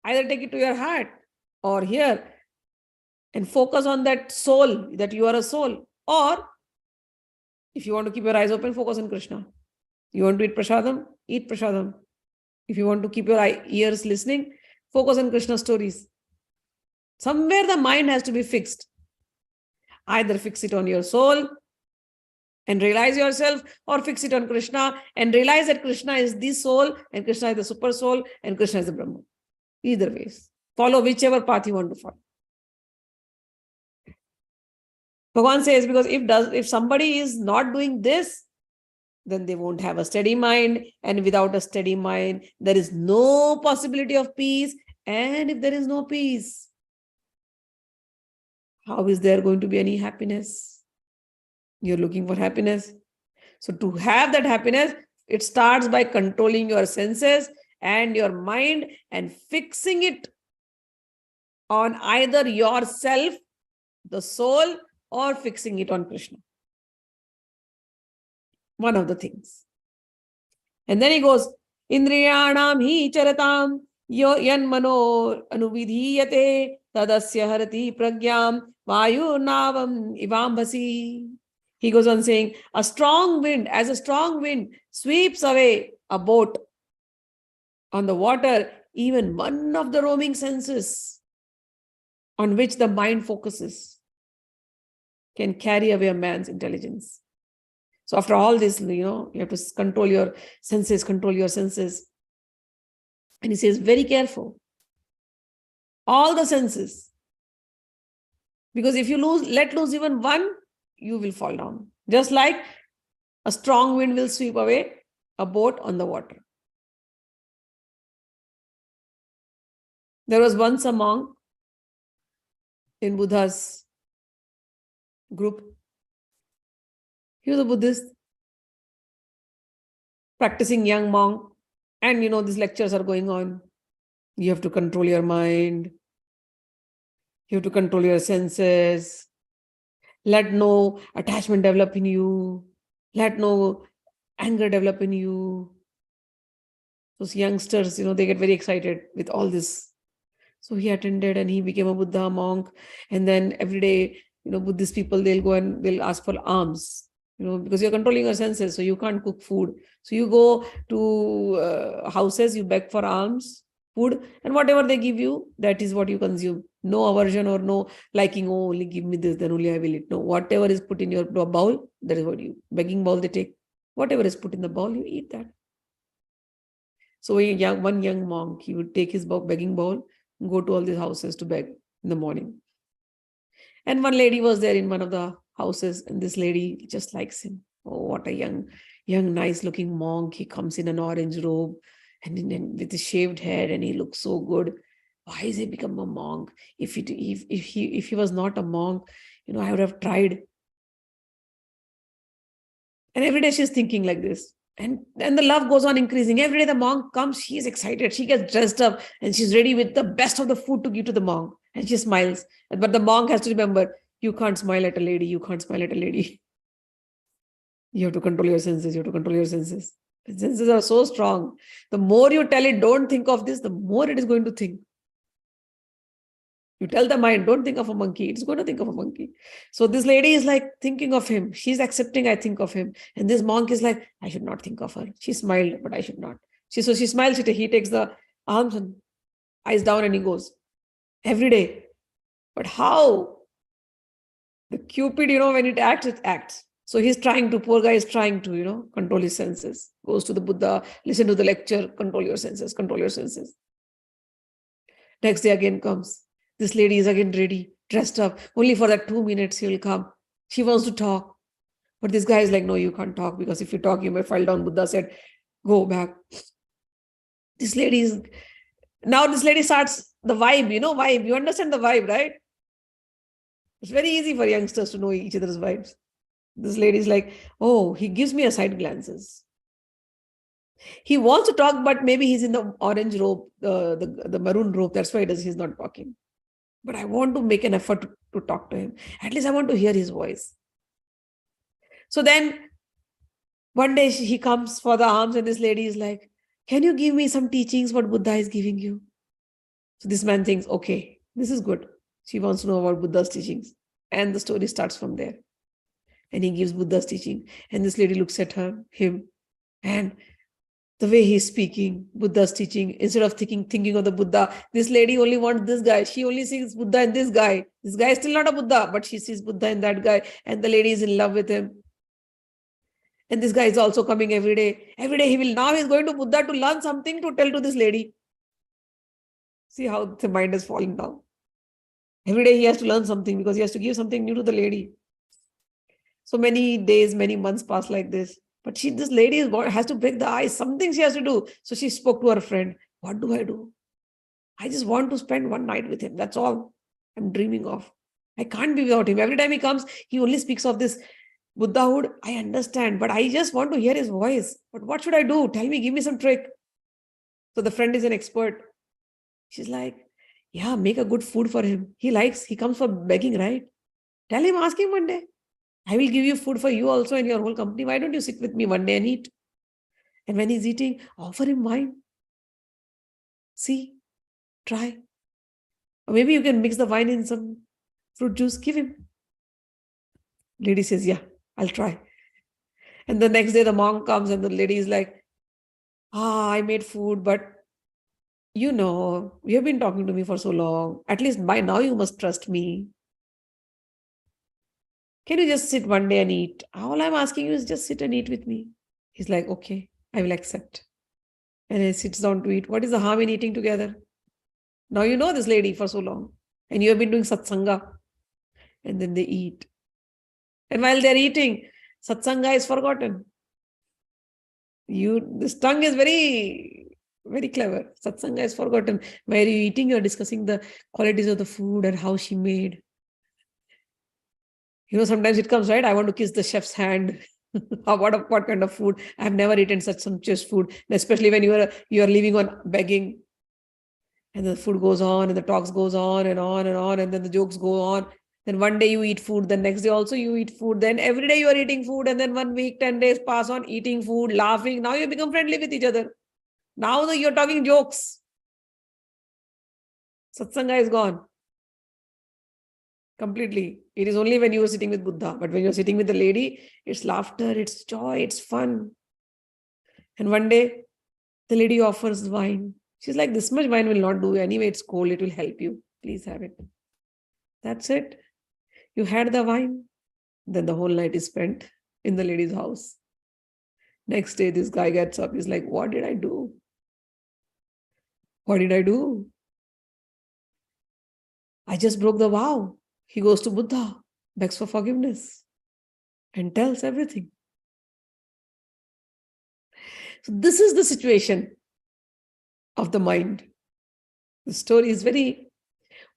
Either take it to your heart or here and focus on that soul, that you are a soul. Or if you want to keep your eyes open, focus on Krishna. You want to eat prasadam? Eat prasadam. If you want to keep your ears listening, focus on Krishna stories. Somewhere the mind has to be fixed. Either fix it on your soul and realize yourself, or fix it on Krishna and realize that Krishna is the soul and Krishna is the super soul and Krishna is the Brahma. Either ways. Follow whichever path you want to follow. Bhagwan says, because if somebody is not doing this, then they won't have a steady mind. And without a steady mind, there is no possibility of peace. And if there is no peace, how is there going to be any happiness? You're looking for happiness. So to have that happiness, it starts by controlling your senses and your mind and fixing it on either yourself, the soul, or fixing it on Krishna. One of the things. And then he goes, Indriyanam hi charatam yo yanmano anuvidhiyate tadasya harati pragyam vayu navam ivambasi. He goes on saying, as a strong wind sweeps away a boat on the water, even one of the roaming senses on which the mind focuses can carry away a man's intelligence. So after all this, you have to control your senses. And he says, very careful. All the senses. Because if you let loose even one, you will fall down. Just like a strong wind will sweep away a boat on the water. There was once a monk in Buddha's group. He was a Buddhist, practicing young monk. And these lectures are going on. You have to control your mind. You have to control your senses. Let no attachment develop in you. Let no anger develop in you. Those youngsters, they get very excited with all this. So he attended and he became a Buddha monk. And then every day, Buddhist people, they'll go and they'll ask for alms. Because you're controlling your senses, so you can't cook food. So you go to houses, you beg for alms, food, and whatever they give you, that is what you consume. No aversion or no liking, oh, only give me this, then only I will eat. No, whatever is put in your bowl, that is what begging bowl they take. Whatever is put in the bowl, you eat that. So one young monk, he would take his begging bowl, go to all these houses to beg in the morning. And one lady was there in one of the houses, and this lady just likes him. Oh, what a young, nice looking monk. He comes in an orange robe and with his shaved head, and he looks so good. Why has he become a monk? If he was not a monk, I would have tried. And every day she's thinking like this. And the love goes on increasing. Every day the monk comes, she is excited. She gets dressed up and she's ready with the best of the food to give to the monk. And she smiles. But the monk has to remember, you can't smile at a lady. You can't smile at a lady. You have to control your senses. The senses are so strong. The more you tell it, don't think of this, the more it is going to think. You tell the mind, don't think of a monkey. It's going to think of a monkey. So this lady is like thinking of him. She's accepting, I think of him. And this monk is like, I should not think of her. She smiled, but I should not. She smiles. He takes the arms and eyes down and he goes. Every day. But how? The Cupid, when it acts. So poor guy is trying to, control his senses. Goes to the Buddha, listen to the lecture, control your senses. Next day again comes. This lady is again ready dressed up. Only for that 2 minutes he will come. She wants to talk. But this guy is like, no, you can't talk, because if you talk, you may fall down. Buddha said, go back. This lady starts the vibe, vibe. You understand the vibe, right? It's very easy for youngsters to know each other's vibes. This lady is like, oh, he gives me a side glances. He wants to talk, but maybe he's in the orange robe, the maroon robe. That's why he's not talking. But I want to make an effort to talk to him. At least I want to hear his voice. So then one day he comes for the alms, and this lady is like, can you give me some teachings what Buddha is giving you? So this man thinks, okay, this is good. She wants to know about Buddha's teachings. And the story starts from there. And he gives Buddha's teaching. And this lady looks at him, and the way he's speaking, Buddha's teaching, instead of thinking of the Buddha, this lady only wants this guy. She only sees Buddha in this guy. This guy is still not a Buddha, but she sees Buddha in that guy. And the lady is in love with him. And this guy is also coming every day. Every day he's going to Buddha to learn something to tell to this lady. See how the mind is falling down. Every day he has to learn something, because he has to give something new to the lady. So many days, many months pass like this. But this lady has to break the ice. Something she has to do. So she spoke to her friend. What do I do? I just want to spend one night with him. That's all I'm dreaming of. I can't be without him. Every time he comes, he only speaks of this Buddhahood. I understand, but I just want to hear his voice. But what should I do? Tell me, give me some trick. So the friend is an expert. She's like, yeah, make a good food for him. He comes for begging, right? Tell him, ask him one day. I will give you food for you also and your whole company. Why don't you sit with me one day and eat? And when he's eating, offer him wine. See, try. Or maybe you can mix the wine in some fruit juice, give him. Lady says, yeah, I'll try. And the next day the monk comes and the lady is like, I made food, but you have been talking to me for so long. At least by now you must trust me. Can you just sit one day and eat? All I'm asking you is just sit and eat with me. He's like, okay, I will accept. And he sits down to eat. What is the harm in eating together? Now you know this lady for so long. And you have been doing satsanga. And then they eat. And while they're eating, satsanga is forgotten. This tongue is very, very clever. Satsanga is forgotten. While you're eating, you're discussing the qualities of the food and how she made. Sometimes it comes, right? I want to kiss the chef's hand. What kind of food? I've never eaten such sumptuous food, especially when you are living on begging. And the food goes on, and the talks goes on and on and on, and then the jokes go on. Then one day you eat food, the next day also you eat food. Then every day you are eating food, and then 1 week, 10 days pass on eating food, laughing. Now you become friendly with each other. Now you're talking jokes. Satsanga is gone. Completely. It is only when you are sitting with Buddha. But when you're sitting with the lady, it's laughter, it's joy, it's fun. And one day, the lady offers wine. She's like, this much wine will not do. Anyway, it's cold. It will help you. Please have it. That's it. You had the wine. Then the whole night is spent in the lady's house. Next day, this guy gets up. He's like, what did I do? What did I do? I just broke the vow. He goes to Buddha, begs for forgiveness, and tells everything. So this is the situation of the mind. The story is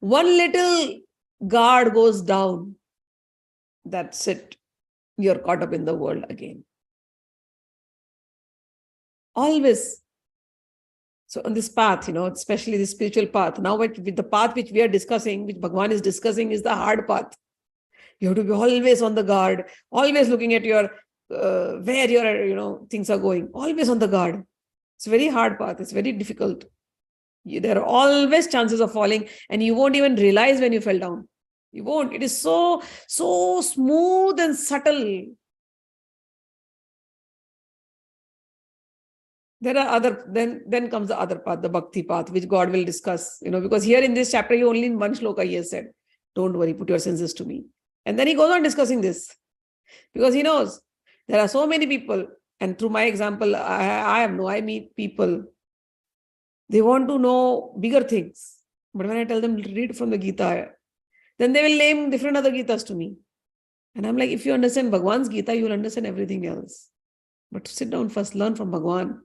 one little guard goes down. That's it. You're caught up in the world again. Always. So on this path, especially the spiritual path, now with the path which we are discussing, which Bhagwan is discussing, is the hard path. You have to be always on the guard, always looking at where your things are going, always on the guard. It's a very hard path. It's very difficult. There are always chances of falling, and you won't even realize when you fell down. You won't. It is so smooth and subtle. There are then comes the other path, the bhakti path, which God will discuss, because here in this chapter, only in one shloka he has said, don't worry, put your senses to me. And then he goes on discussing this, because he knows there are so many people, and through my example, I meet people, they want to know bigger things. But when I tell them read from the Gita, Then they will name different other Gitas to me. And I'm like, if you understand Bhagwan's Gita, you will understand everything else. But sit down first, learn from Bhagwan.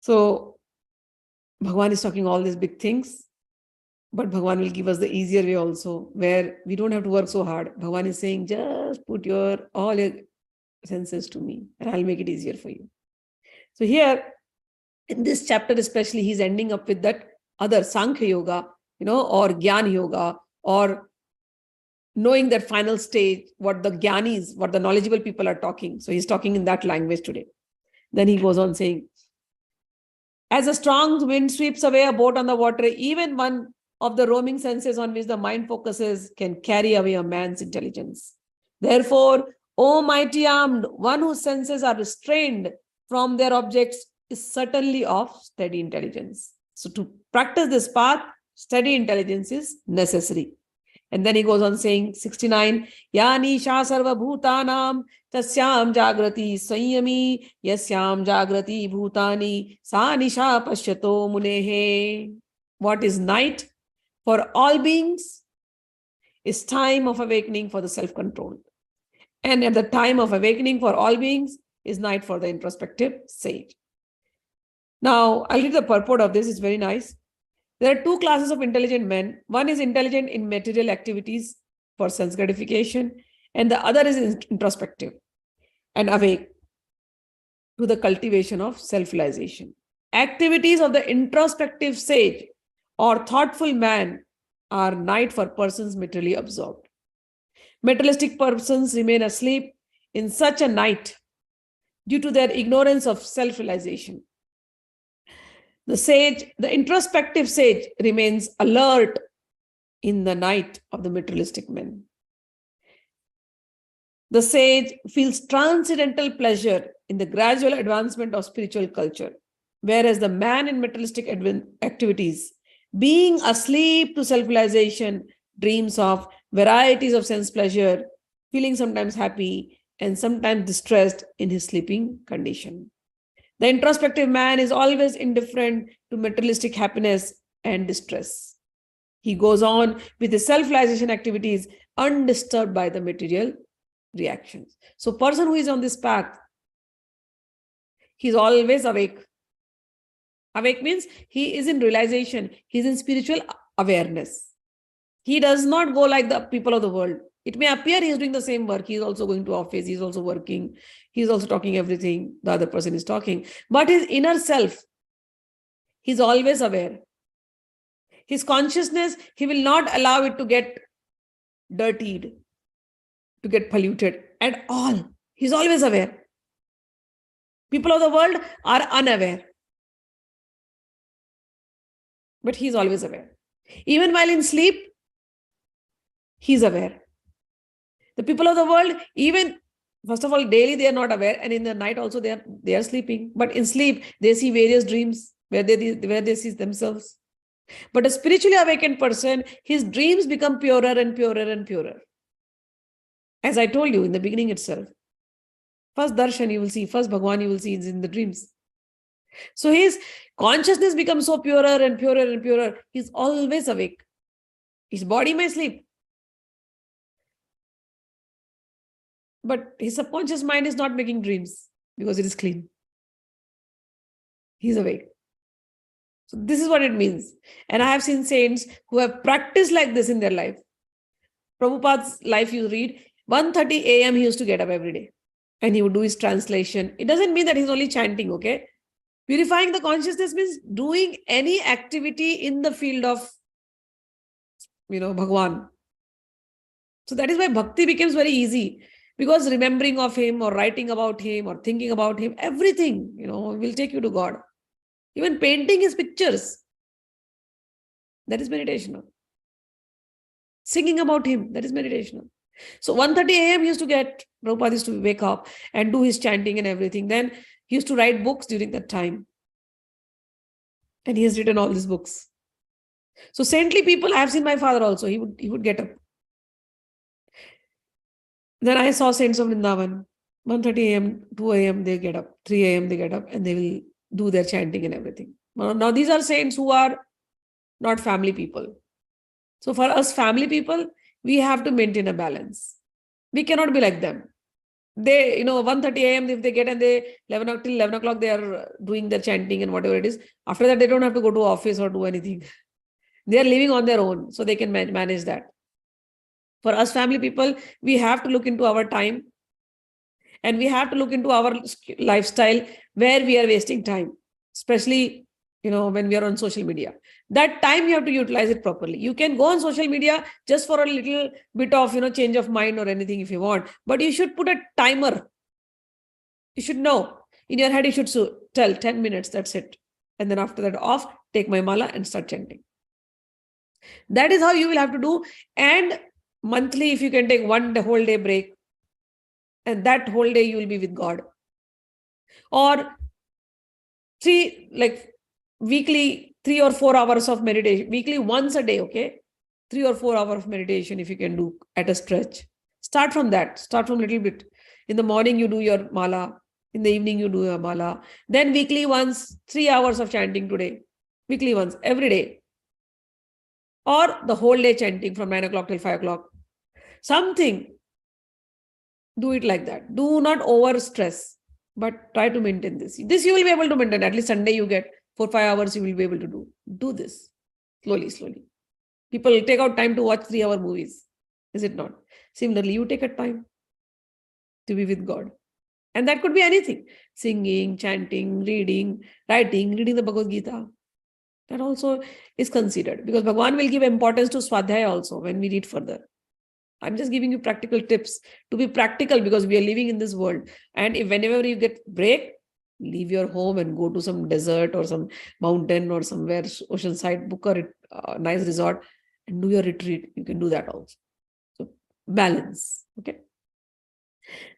So Bhagwan is talking all these big things, but Bhagwan will give us the easier way also, where we don't have to work so hard. Bhagwan is saying, just put all your senses to me, and I'll make it easier for you. So here, in this chapter especially, he's ending up with that other Sankhya Yoga, or Jnana Yoga, or knowing that final stage, what the Jnanis, what the knowledgeable people are talking. So he's talking in that language today. Then he goes on saying, as a strong wind sweeps away a boat on the water, even one of the roaming senses on which the mind focuses can carry away a man's intelligence. Therefore, O mighty armed, one whose senses are restrained from their objects is certainly of steady intelligence. So to practice this path, steady intelligence is necessary. And then he goes on saying, 69, Ya nisha sarva bhutanam tasyam jagrati sanyami yasyam jagrati bhutani sa nisha pashyato munehe. What is night for all beings is time of awakening for the self-control. And at the time of awakening for all beings is night for the introspective sage. Now, I'll read the purport of this. It's very nice. There are two classes of intelligent men. One is intelligent in material activities for sense gratification, and the other is introspective and awake to the cultivation of self-realization. Activities of the introspective sage or thoughtful man are night for persons materially absorbed. Materialistic persons remain asleep in such a night due to their ignorance of self-realization. The introspective sage remains alert in the night of the materialistic men. The sage feels transcendental pleasure in the gradual advancement of spiritual culture, whereas the man in materialistic activities, being asleep to self-realization, dreams of varieties of sense pleasure, feeling sometimes happy and sometimes distressed in his sleeping condition. The introspective man is always indifferent to materialistic happiness and distress. He goes on with his self-realization activities undisturbed by the material reactions. So person who is on this path, he's always awake. Awake means he is in realization. He's in spiritual awareness. He does not go like the people of the world. It may appear he is doing the same work. He is also going to office. He is also working. He is also talking everything the other person is talking. But his inner self, he's always aware. His consciousness, he will not allow it to get dirtied, to get polluted at all. He's always aware. People of the world are unaware. But he's always aware. Even while in sleep, he's aware. The people of the world, even, first of all, daily they are not aware, and in the night also they are sleeping. But in sleep, they see various dreams where they see themselves. But a spiritually awakened person, his dreams become purer and purer and purer. As I told you in the beginning itself. First Darshan you will see, first Bhagwan you will see is in the dreams. So his consciousness becomes so purer and purer and purer. He's always awake. His body may sleep. But his subconscious mind is not making dreams because it is clean. He's awake. So this is what it means. And I have seen saints who have practiced like this in their life. Prabhupada's life you read, 1:30 a.m. he used to get up every day. And he would do his translation. It doesn't mean that he's only chanting, okay? Purifying the consciousness means doing any activity in the field of, Bhagwan. So that is why bhakti becomes very easy. Because remembering of him or writing about him or thinking about him, everything, will take you to God. Even painting his pictures, that is meditational. Singing about him, that is meditational. So 1:30 a.m. he used to Prabhupada used to wake up and do his chanting and everything. Then he used to write books during that time. And he has written all these books. So saintly people, I have seen my father also, he would get up. Then I saw saints of Vrindavan, 1:30 a.m., 2 a.m. they get up, 3 a.m. they get up and they will do their chanting and everything. Now these are saints who are not family people. So for us family people, we have to maintain a balance. We cannot be like them. They, 1:30 a.m. if they get and they 11 till 11 o'clock, they are doing their chanting and whatever it is. After that, they don't have to go to office or do anything. They are living on their own, so they can manage that. For us family people, we have to look into our time and we have to look into our lifestyle where we are wasting time, especially when we are on social media. That time you have to utilize it properly. You can go on social media just for a little bit of change of mind or anything if you want, but you should put a timer. You should know in your head, you should tell 10 minutes, that's it. And then after that off, take my mala and start chanting. That is how you will have to do. And monthly, if you can take whole day break, and that whole day you will be with God. Or weekly 3 or 4 hours of meditation, weekly once a day, okay? 3 or 4 hours of meditation if you can do at a stretch. Start from that. Start from a little bit. In the morning, you do your mala. In the evening, you do your mala. Then weekly once, 3 hours of chanting today. Weekly once, every day. Or the whole day chanting from 9 o'clock till 5 o'clock. Something. Do it like that. Do not over stress, but try to maintain this. This you will be able to maintain. At least Sunday you get 4-5 hours you will be able to do. Do this slowly. People take out time to watch 3-hour movies. Is it not? Similarly, you take a time to be with God. And that could be anything. Singing, chanting, reading, writing, reading the Bhagavad Gita. That also is considered because Bhagwan will give importance to Swadhyaya also when we read further. I'm just giving you practical tips to be practical because we are living in this world. And if whenever you get break, leave your home and go to some desert or some mountain or somewhere, oceanside, book a nice resort and do your retreat. You can do that also. So balance. Okay.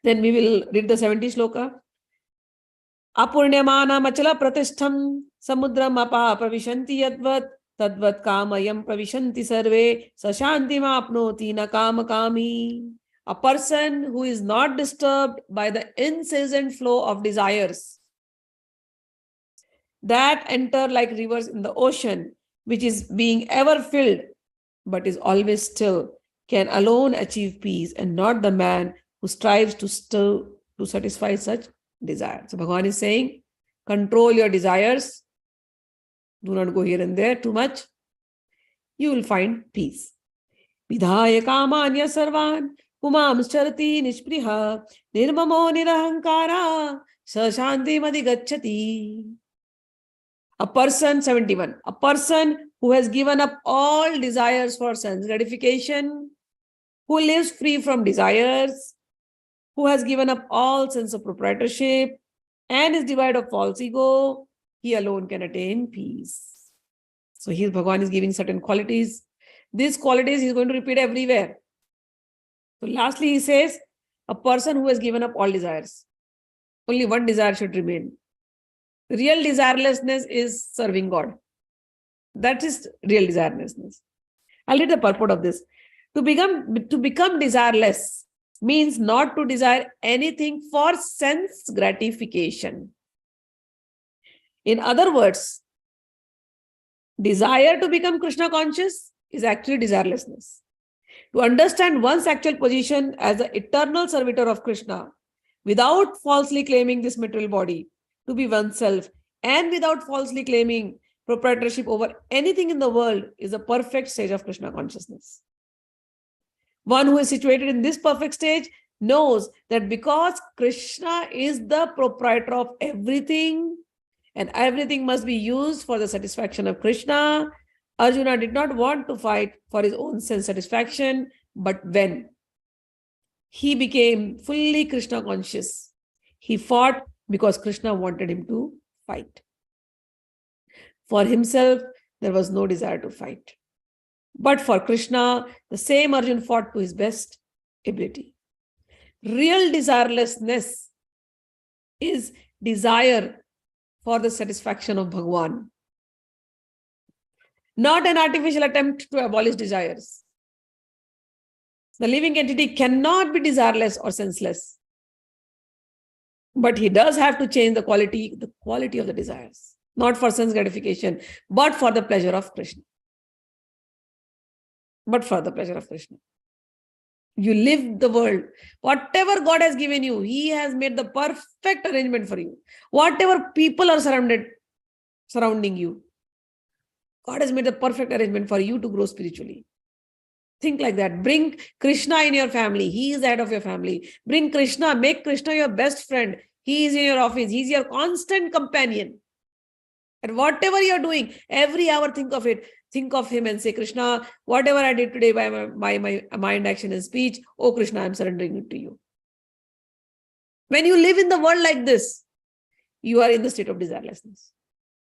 Then we will read the 70th shloka. Apurnyamana machala pratishtham samudram apa pravishanti yadvat tadvat kamayam pravishanti sarve sashantim apnoti na kami. A person who is not disturbed by the incessant flow of desires that enter like rivers in the ocean, which is being ever filled but is always still, can alone achieve peace, and not the man who strives to satisfy such desires. So Bhagwan is saying, control your desires. Do not go here and there too much. You will find peace. Vidhaya kamanya sarvan umam charati nishpriha nirmamo nirahankara sashanti madhigacchati. A person, 71, a person who has given up all desires for sense gratification, who lives free from desires, who has given up all sense of proprietorship and is devoid of false ego, he alone can attain peace. So here Bhagwan is giving certain qualities. These qualities he is going to repeat everywhere. So lastly he says, a person who has given up all desires. Only one desire should remain. Real desirelessness is serving God. That is real desirelessness. I'll read the purport of this. To become desireless means not to desire anything for sense gratification. In other words, desire to become Krishna conscious is actually desirelessness. To understand one's actual position as the eternal servitor of Krishna without falsely claiming this material body to be oneself and without falsely claiming proprietorship over anything in the world is a perfect stage of Krishna consciousness. One who is situated in this perfect stage knows that because Krishna is the proprietor of everything and everything must be used for the satisfaction of Krishna, Arjuna did not want to fight for his own sense satisfaction, but when he became fully Krishna conscious, he fought because Krishna wanted him to fight. For himself, there was no desire to fight. But for Krishna, the same Arjuna fought to his best ability. Real desirelessness is desire for the satisfaction of Bhagwan, not an artificial attempt to abolish desires. The living entity cannot be desireless or senseless, but he does have to change the quality of the desires, not for sense gratification, but for the pleasure of Krishna. but for the pleasure of Krishna. You live the world. Whatever God has given you, He has made the perfect arrangement for you. Whatever people are surrounding you, God has made the perfect arrangement for you to grow spiritually. Think like that. Bring Krishna in your family. He is the head of your family. Bring Krishna. Make Krishna your best friend. He is in your office. He's your constant companion. And whatever you're doing, every hour think of it. Think of him and say, Krishna, whatever I did today by my mind, action, and speech, oh Krishna, I'm surrendering it to you. When you live in the world like this, you are in the state of desirelessness.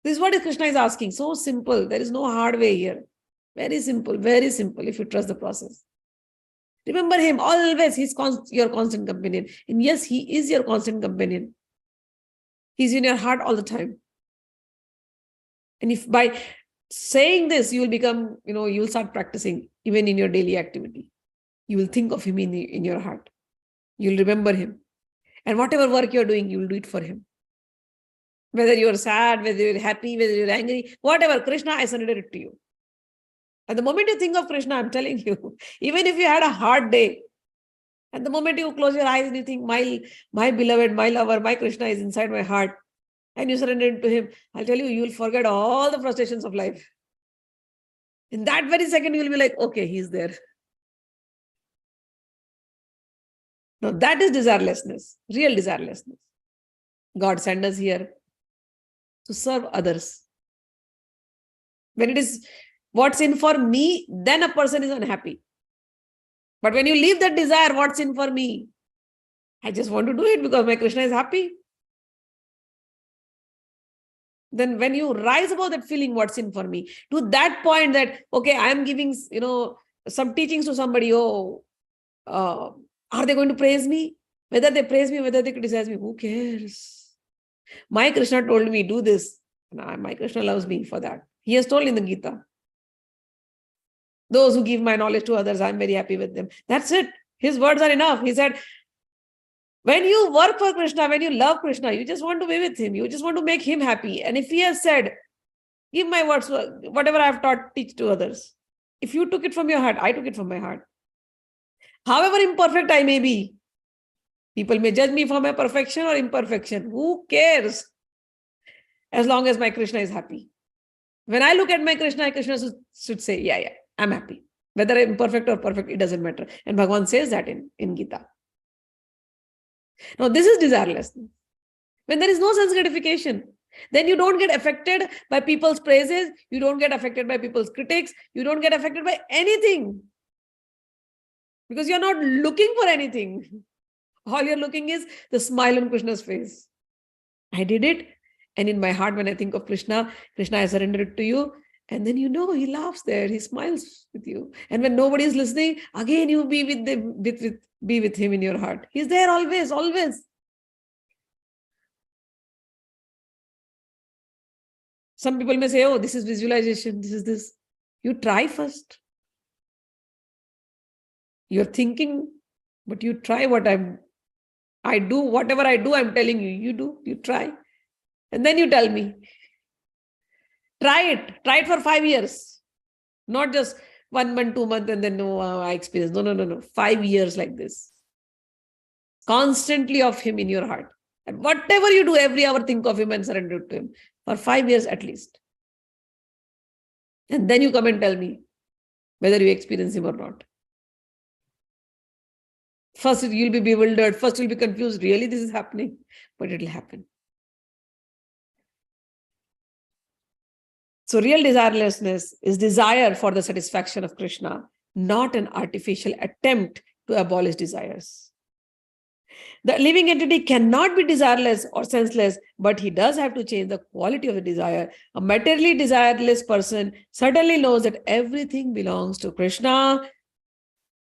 This is what Krishna is asking. So simple. There is no hard way here. Very simple if you trust the process. Remember him always. He's your constant companion. And yes, he is your constant companion. He's in your heart all the time. And if by saying this, you will become, you will start practicing even in your daily activity. You will think of him in your heart. You'll remember him. And whatever work you're doing, you will do it for him. Whether you're sad, whether you're happy, whether you're angry, whatever, Krishna, I surrender it to you. And the moment you think of Krishna, I'm telling you, even if you had a hard day, and the moment you close your eyes and you think, my beloved, my lover, my Krishna is inside my heart, and you surrender it to him, I'll tell you, you'll forget all the frustrations of life. In that very second, you'll be like, okay, he's there. Now that is desirelessness, real desirelessness. God sent us here to serve others. When it is what's in for me, then a person is unhappy. But when you leave that desire, what's in for me? I just want to do it because my Krishna is happy. Then when you rise above that feeling, what's in for me, to that point that, okay, I am giving, some teachings to somebody, are they going to praise me? Whether they praise me, whether they criticize me, who cares? My Krishna told me, do this. My Krishna loves me for that. He has told in the Gita. Those who give my knowledge to others, I'm very happy with them. That's it. His words are enough. He said, when you work for Krishna, when you love Krishna, you just want to be with him. You just want to make him happy. And if he has said, give my words, whatever I have taught, teach to others. If you took it from your heart, I took it from my heart. However imperfect I may be, people may judge me for my perfection or imperfection. Who cares? As long as my Krishna is happy. When I look at my Krishna should say, yeah, I'm happy. Whether I'm perfect or perfect, it doesn't matter. And Bhagwan says that in Gita. Now, this is desirelessness. When there is no sense gratification, then you don't get affected by people's praises. You don't get affected by people's critics. You don't get affected by anything. Because you're not looking for anything. All you're looking is the smile on Krishna's face. I did it. And in my heart, when I think of Krishna, I surrender it to you. And then he laughs there. He smiles with you. And when nobody is listening, again you be with them, be with him in your heart. He's there always, always. Some people may say, oh, this is visualization. This is this. You try first. You're thinking, but you try whatever I do, I'm telling you, you do, you try. And then you tell me. Try it for 5 years. Not just 1 month, 2 months, and then I experience. No. 5 years like this. Constantly of him in your heart. And whatever you do, every hour think of him and surrender to him. For 5 years at least. And then you come and tell me whether you experience him or not. First you'll be bewildered. First you'll be confused. Really this is happening? But it'll happen. So real desirelessness is desire for the satisfaction of Krishna, not an artificial attempt to abolish desires. The living entity cannot be desireless or senseless, but he does have to change the quality of the desire. A materially desireless person certainly knows that everything belongs to Krishna,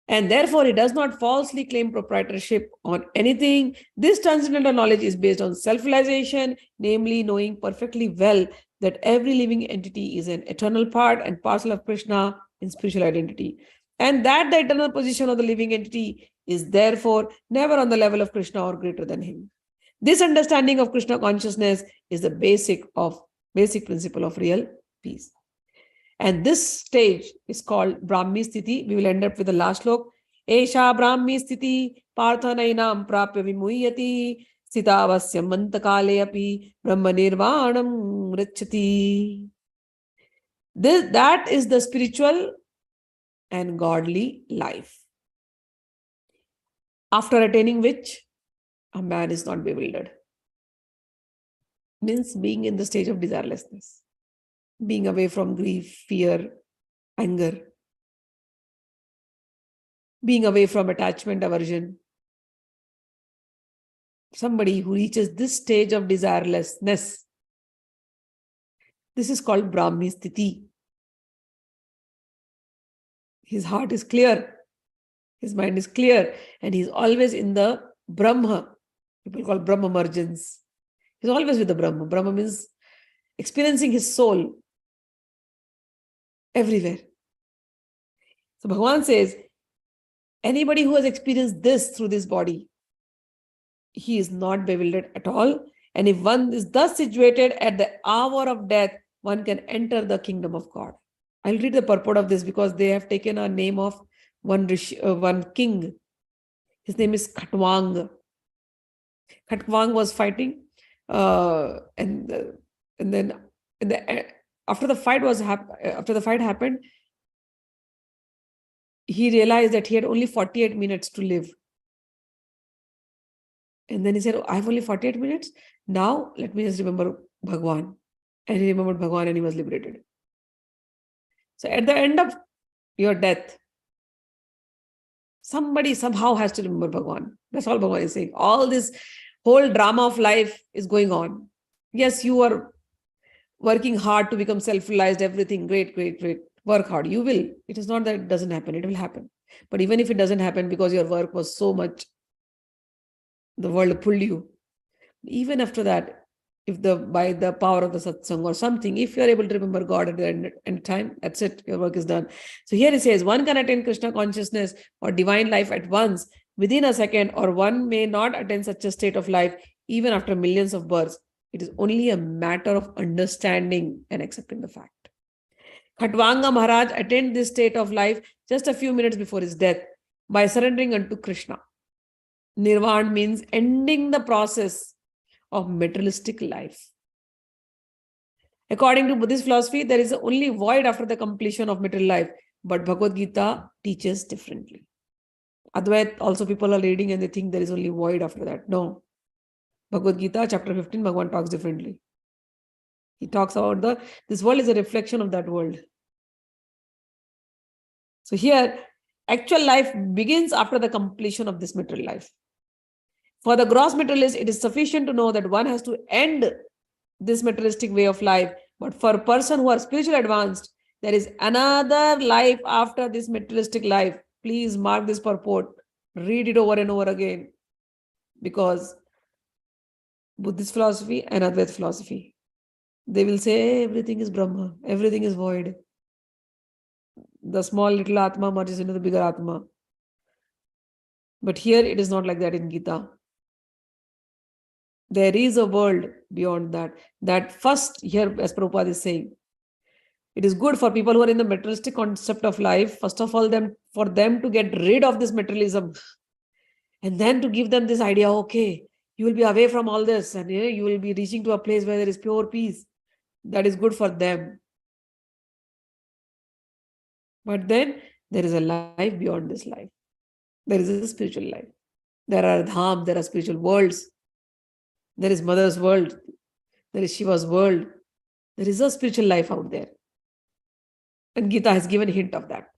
and therefore he does not falsely claim proprietorship on anything. This transcendental knowledge is based on self-realization, namely knowing perfectly well that every living entity is an eternal part and parcel of Krishna in spiritual identity. And that the eternal position of the living entity is therefore never on the level of Krishna or greater than him. This understanding of Krishna consciousness is the basic principle of real peace. And this stage is called Brahmi Sthiti. We will end up with the last slok. Esha Brahmi Sthiti Parthanainam Prapya Vimuyati Sthitavasyam Mantakale api Brahma Nirvanam Richati. That is the spiritual and godly life, after attaining which a man is not bewildered. Means being in the stage of desirelessness, being away from grief, fear, anger, being away from attachment, aversion. Somebody who reaches this stage of desirelessness, this is called Brahmi Sthiti. His heart is clear, his mind is clear, and he's always in the Brahma. People call Brahma emergence. He's always with the Brahma. Brahma means experiencing his soul everywhere. So Bhagwan says, anybody who has experienced this through this body, he is not bewildered at all. And if one is thus situated at the hour of death, one can enter the kingdom of God. I'll read the purport of this because they have taken a name of one king. His name is Khatwang. Khatwang was fighting, and then after the fight happened, he realized that he had only 48 minutes to live. And then he said, I have only 48 minutes. Now let me just remember Bhagwan. And he remembered Bhagwan and he was liberated. So at the end of your death, somebody somehow has to remember Bhagwan. That's all Bhagwan is saying. All this whole drama of life is going on. Yes, you are working hard to become self-realized, everything, great. Work hard. You will. It is not that it doesn't happen. It will happen. But even if it doesn't happen because your work was so much, the world pulled you. Even after that, if by the power of the satsang or something, if you are able to remember God at the end time, that's it. Your work is done. So here he says, one can attain Krishna consciousness or divine life at once, within a second, or one may not attain such a state of life even after millions of births. It is only a matter of understanding and accepting the fact. Khatwanga Maharaj attained this state of life just a few minutes before his death by surrendering unto Krishna. Nirvana means ending the process of materialistic life. According to Buddhist philosophy, there is only void after the completion of material life, but Bhagavad Gita teaches differently. Advait, also people are reading and they think there is only void after that. No. Bhagavad Gita, chapter 15, Bhagwan talks differently. He talks about this world is a reflection of that world. So here, actual life begins after the completion of this material life. For the gross materialist, it is sufficient to know that one has to end this materialistic way of life. But for a person who are spiritually advanced, there is another life after this materialistic life. Please mark this purport. Read it over and over again. Because Buddhist philosophy and Advaita philosophy, they will say everything is Brahma, everything is void. The small little Atma merges into the bigger Atma. But here it is not like that in Gita. There is a world beyond that. That first, here as Prabhupada is saying, it is good for people who are in the materialistic concept of life, first of all, for them to get rid of this materialism. And then to give them this idea, okay, you will be away from all this and you will be reaching to a place where there is pure peace. That is good for them. But then there is a life beyond this life. There is a spiritual life. There are dham, there are spiritual worlds. There is Mother's world. There is Shiva's world. There is a spiritual life out there. And Gita has given a hint of that.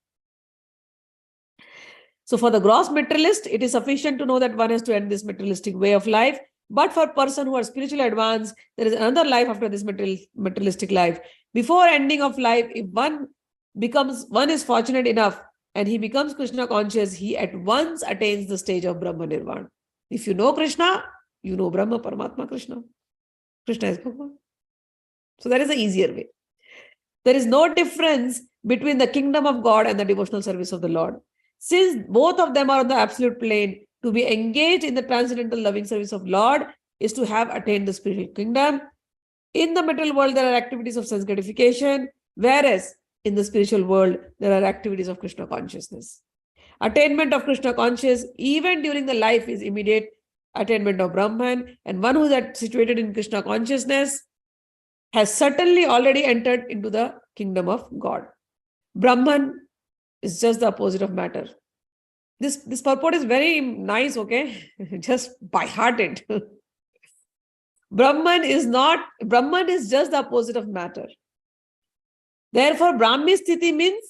So for the gross materialist, it is sufficient to know that one has to end this materialistic way of life. But for a person who are spiritually advanced, there is another life after this materialistic life. Before ending of life, if one is fortunate enough and he becomes Krishna conscious, he at once attains the stage of Brahma Nirvana. If you know Krishna, you know Brahma, Paramatma, Krishna. Krishna is Bhagwan. So that is the easier way. There is no difference between the kingdom of God and the devotional service of the Lord. Since both of them are on the absolute plane, to be engaged in the transcendental loving service of Lord is to have attained the spiritual kingdom. In the material world, there are activities of sense gratification, whereas in the spiritual world, there are activities of Krishna consciousness. Attainment of Krishna consciousness, even during the life, is immediate attainment of Brahman. And one who is situated in Krishna consciousness has certainly already entered into the kingdom of God. Brahman is just the opposite of matter. This purport is very nice, okay? Just by heart it. Brahman is just the opposite of matter. Therefore, Brahmi Sthiti means,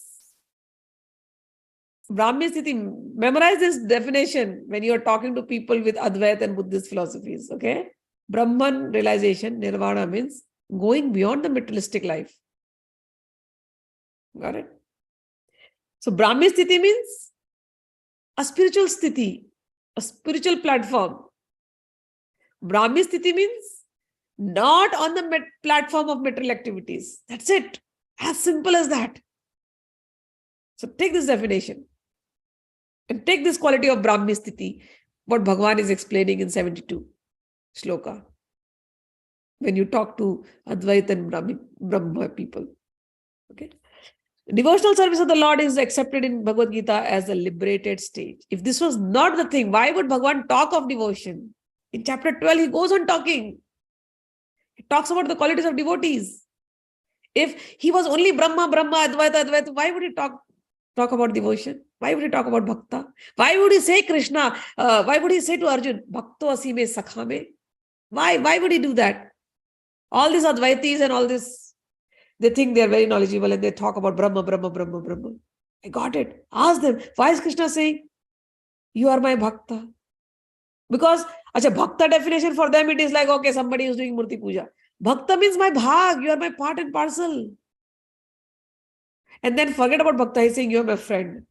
memorize this definition when you are talking to people with Advaita and Buddhist philosophies, okay? Brahman realization, nirvana, means going beyond the materialistic life. Got it? So, Brahmi Sthiti means a spiritual sthiti, a spiritual platform. Brahmi Sthiti means not on the platform of material activities. That's it. As simple as that. So take this definition and take this quality of Brahmi Sthiti, what Bhagwan is explaining in 72 Shloka. When you talk to Advaita and Brahma people. Okay. Devotional service of the Lord is accepted in Bhagavad Gita as the liberated stage. If this was not the thing, why would Bhagwan talk of devotion? In chapter 12, he goes on talking. He talks about the qualities of devotees. If he was only Brahma, Advaita, why would he talk about devotion? Why would he talk about bhakta? Why would he say Krishna? Why would he say to Arjuna, Bhakto asime sakhame? Why would he do that? All these Advaitis and all this, they think they are very knowledgeable and they talk about Brahma. I got it. Ask them, why is Krishna saying, you are my bhakta? Because bhakta definition for them, it is like, okay, somebody is doing murti puja. Bhakta means my bhag, you are my part and parcel. And then forget about bhakta, he's saying, you are my friend.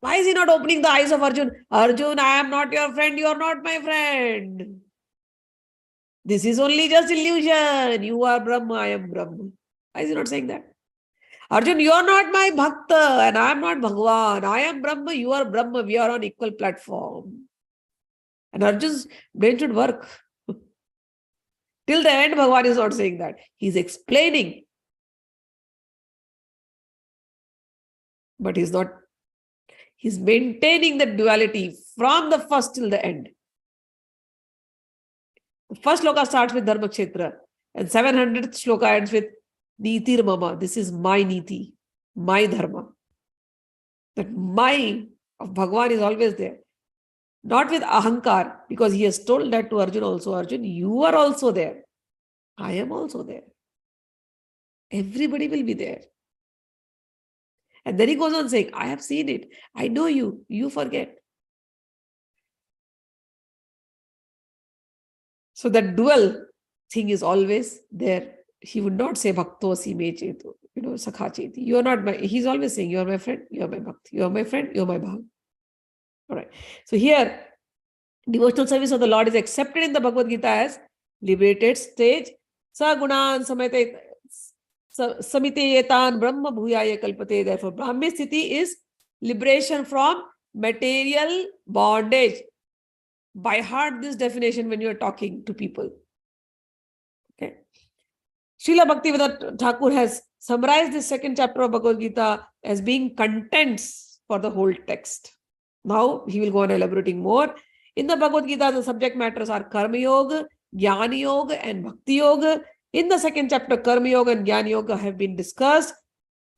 Why is he not opening the eyes of Arjuna? Arjuna, I am not your friend, you are not my friend. This is only just illusion. You are Brahma, I am Brahma. Why is he not saying that? Arjuna, you are not my bhakta and I am not Bhagwan. I am Brahma, you are Brahma. We are on equal platform. And Arjuna's brain should work. Till the end, Bhagwan is not saying that. He is explaining. But he's not. He's maintaining the duality from the first till the end. The first shloka starts with Dharma Kshetra. And 700th shloka ends with Nitir Mama. This is my Niti, my Dharma. That my of Bhagwan is always there. Not with ahankar, because he has told that to Arjuna also. Arjuna, you are also there. I am also there. Everybody will be there. And then he goes on saying, I have seen it. I know you. You forget. So that dual thing is always there. He would not say bhakto asime chetu, sakha cheti. You are not my, he's always saying, you are my friend, you are my bhakt. You are my friend, you are my bhag. All right. So here, devotional service of the Lord is accepted in the Bhagavad Gita as liberated stage. Sa gunan samiteyetan brahma bhuyaya kalpate. Therefore, Brahmi Sthiti is liberation from material bondage. By heart this definition when you are talking to people. Okay. Srila Bhaktivedanta Thakur has summarized this second chapter of Bhagavad Gita as being contents for the whole text. Now he will go on elaborating more. In the Bhagavad Gita, the subject matters are Karma Yoga, Jnana Yoga, and Bhakti Yoga. In the second chapter, Karma Yoga and Jnana Yoga have been discussed,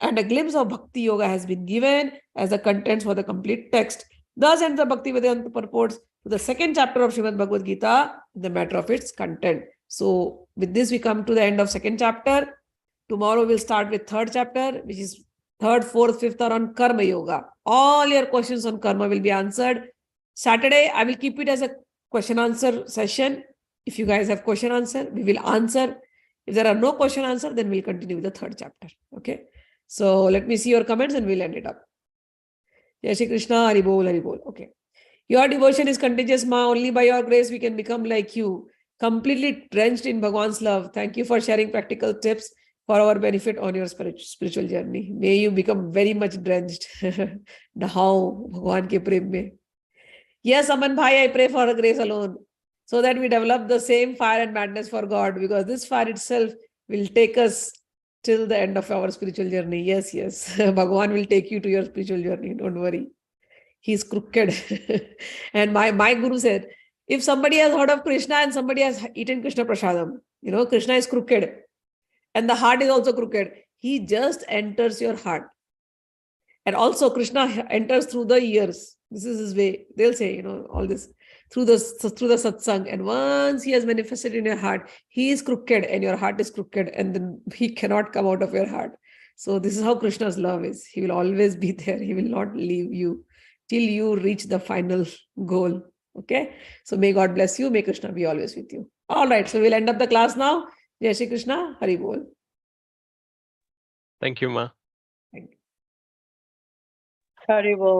and a glimpse of Bhakti Yoga has been given as the contents for the complete text. Thus ends the Bhaktivedanta purports to the second chapter of Srimad Bhagavad Gita in the matter of its content. So with this, we come to the end of second chapter. Tomorrow we'll start with third chapter, which is third, fourth, fifth are on Karma Yoga. All your questions on Karma will be answered. Saturday, I will keep it as a question answer session. If you guys have question answer, we will answer. If there are no question answer, then we'll continue with the third chapter. Okay. So let me see your comments and we'll end it up. Jai Shri Krishna, Hari Bol, Hari Bol. Okay. Your devotion is contagious, Ma. Only by your grace we can become like you, completely drenched in Bhagwan's love. Thank you for sharing practical tips for our benefit on your spiritual journey. May you become very much drenched. Now, Bhagwan ke prem mein. Yes, Aman Bhai, I pray for grace alone, so that we develop the same fire and madness for God, because this fire itself will take us till the end of our spiritual journey. Yes, yes. Bhagwan will take you to your spiritual journey. Don't worry. He's crooked. And my guru said, if somebody has heard of Krishna and somebody has eaten Krishna Prasadam, Krishna is crooked. And the heart is also crooked. He just enters your heart. And also Krishna enters through the ears. This is his way. They'll say, all this through the satsang. And once he has manifested in your heart, he is crooked and your heart is crooked, and then he cannot come out of your heart. So this is how Krishna's love is. He will always be there. He will not leave you till you reach the final goal. Okay. So may God bless you. May Krishna be always with you. All right. So we'll end up the class now. Jai Shri Krishna. Hari Bol. Thank you, Ma. Thank you. Hari Bol.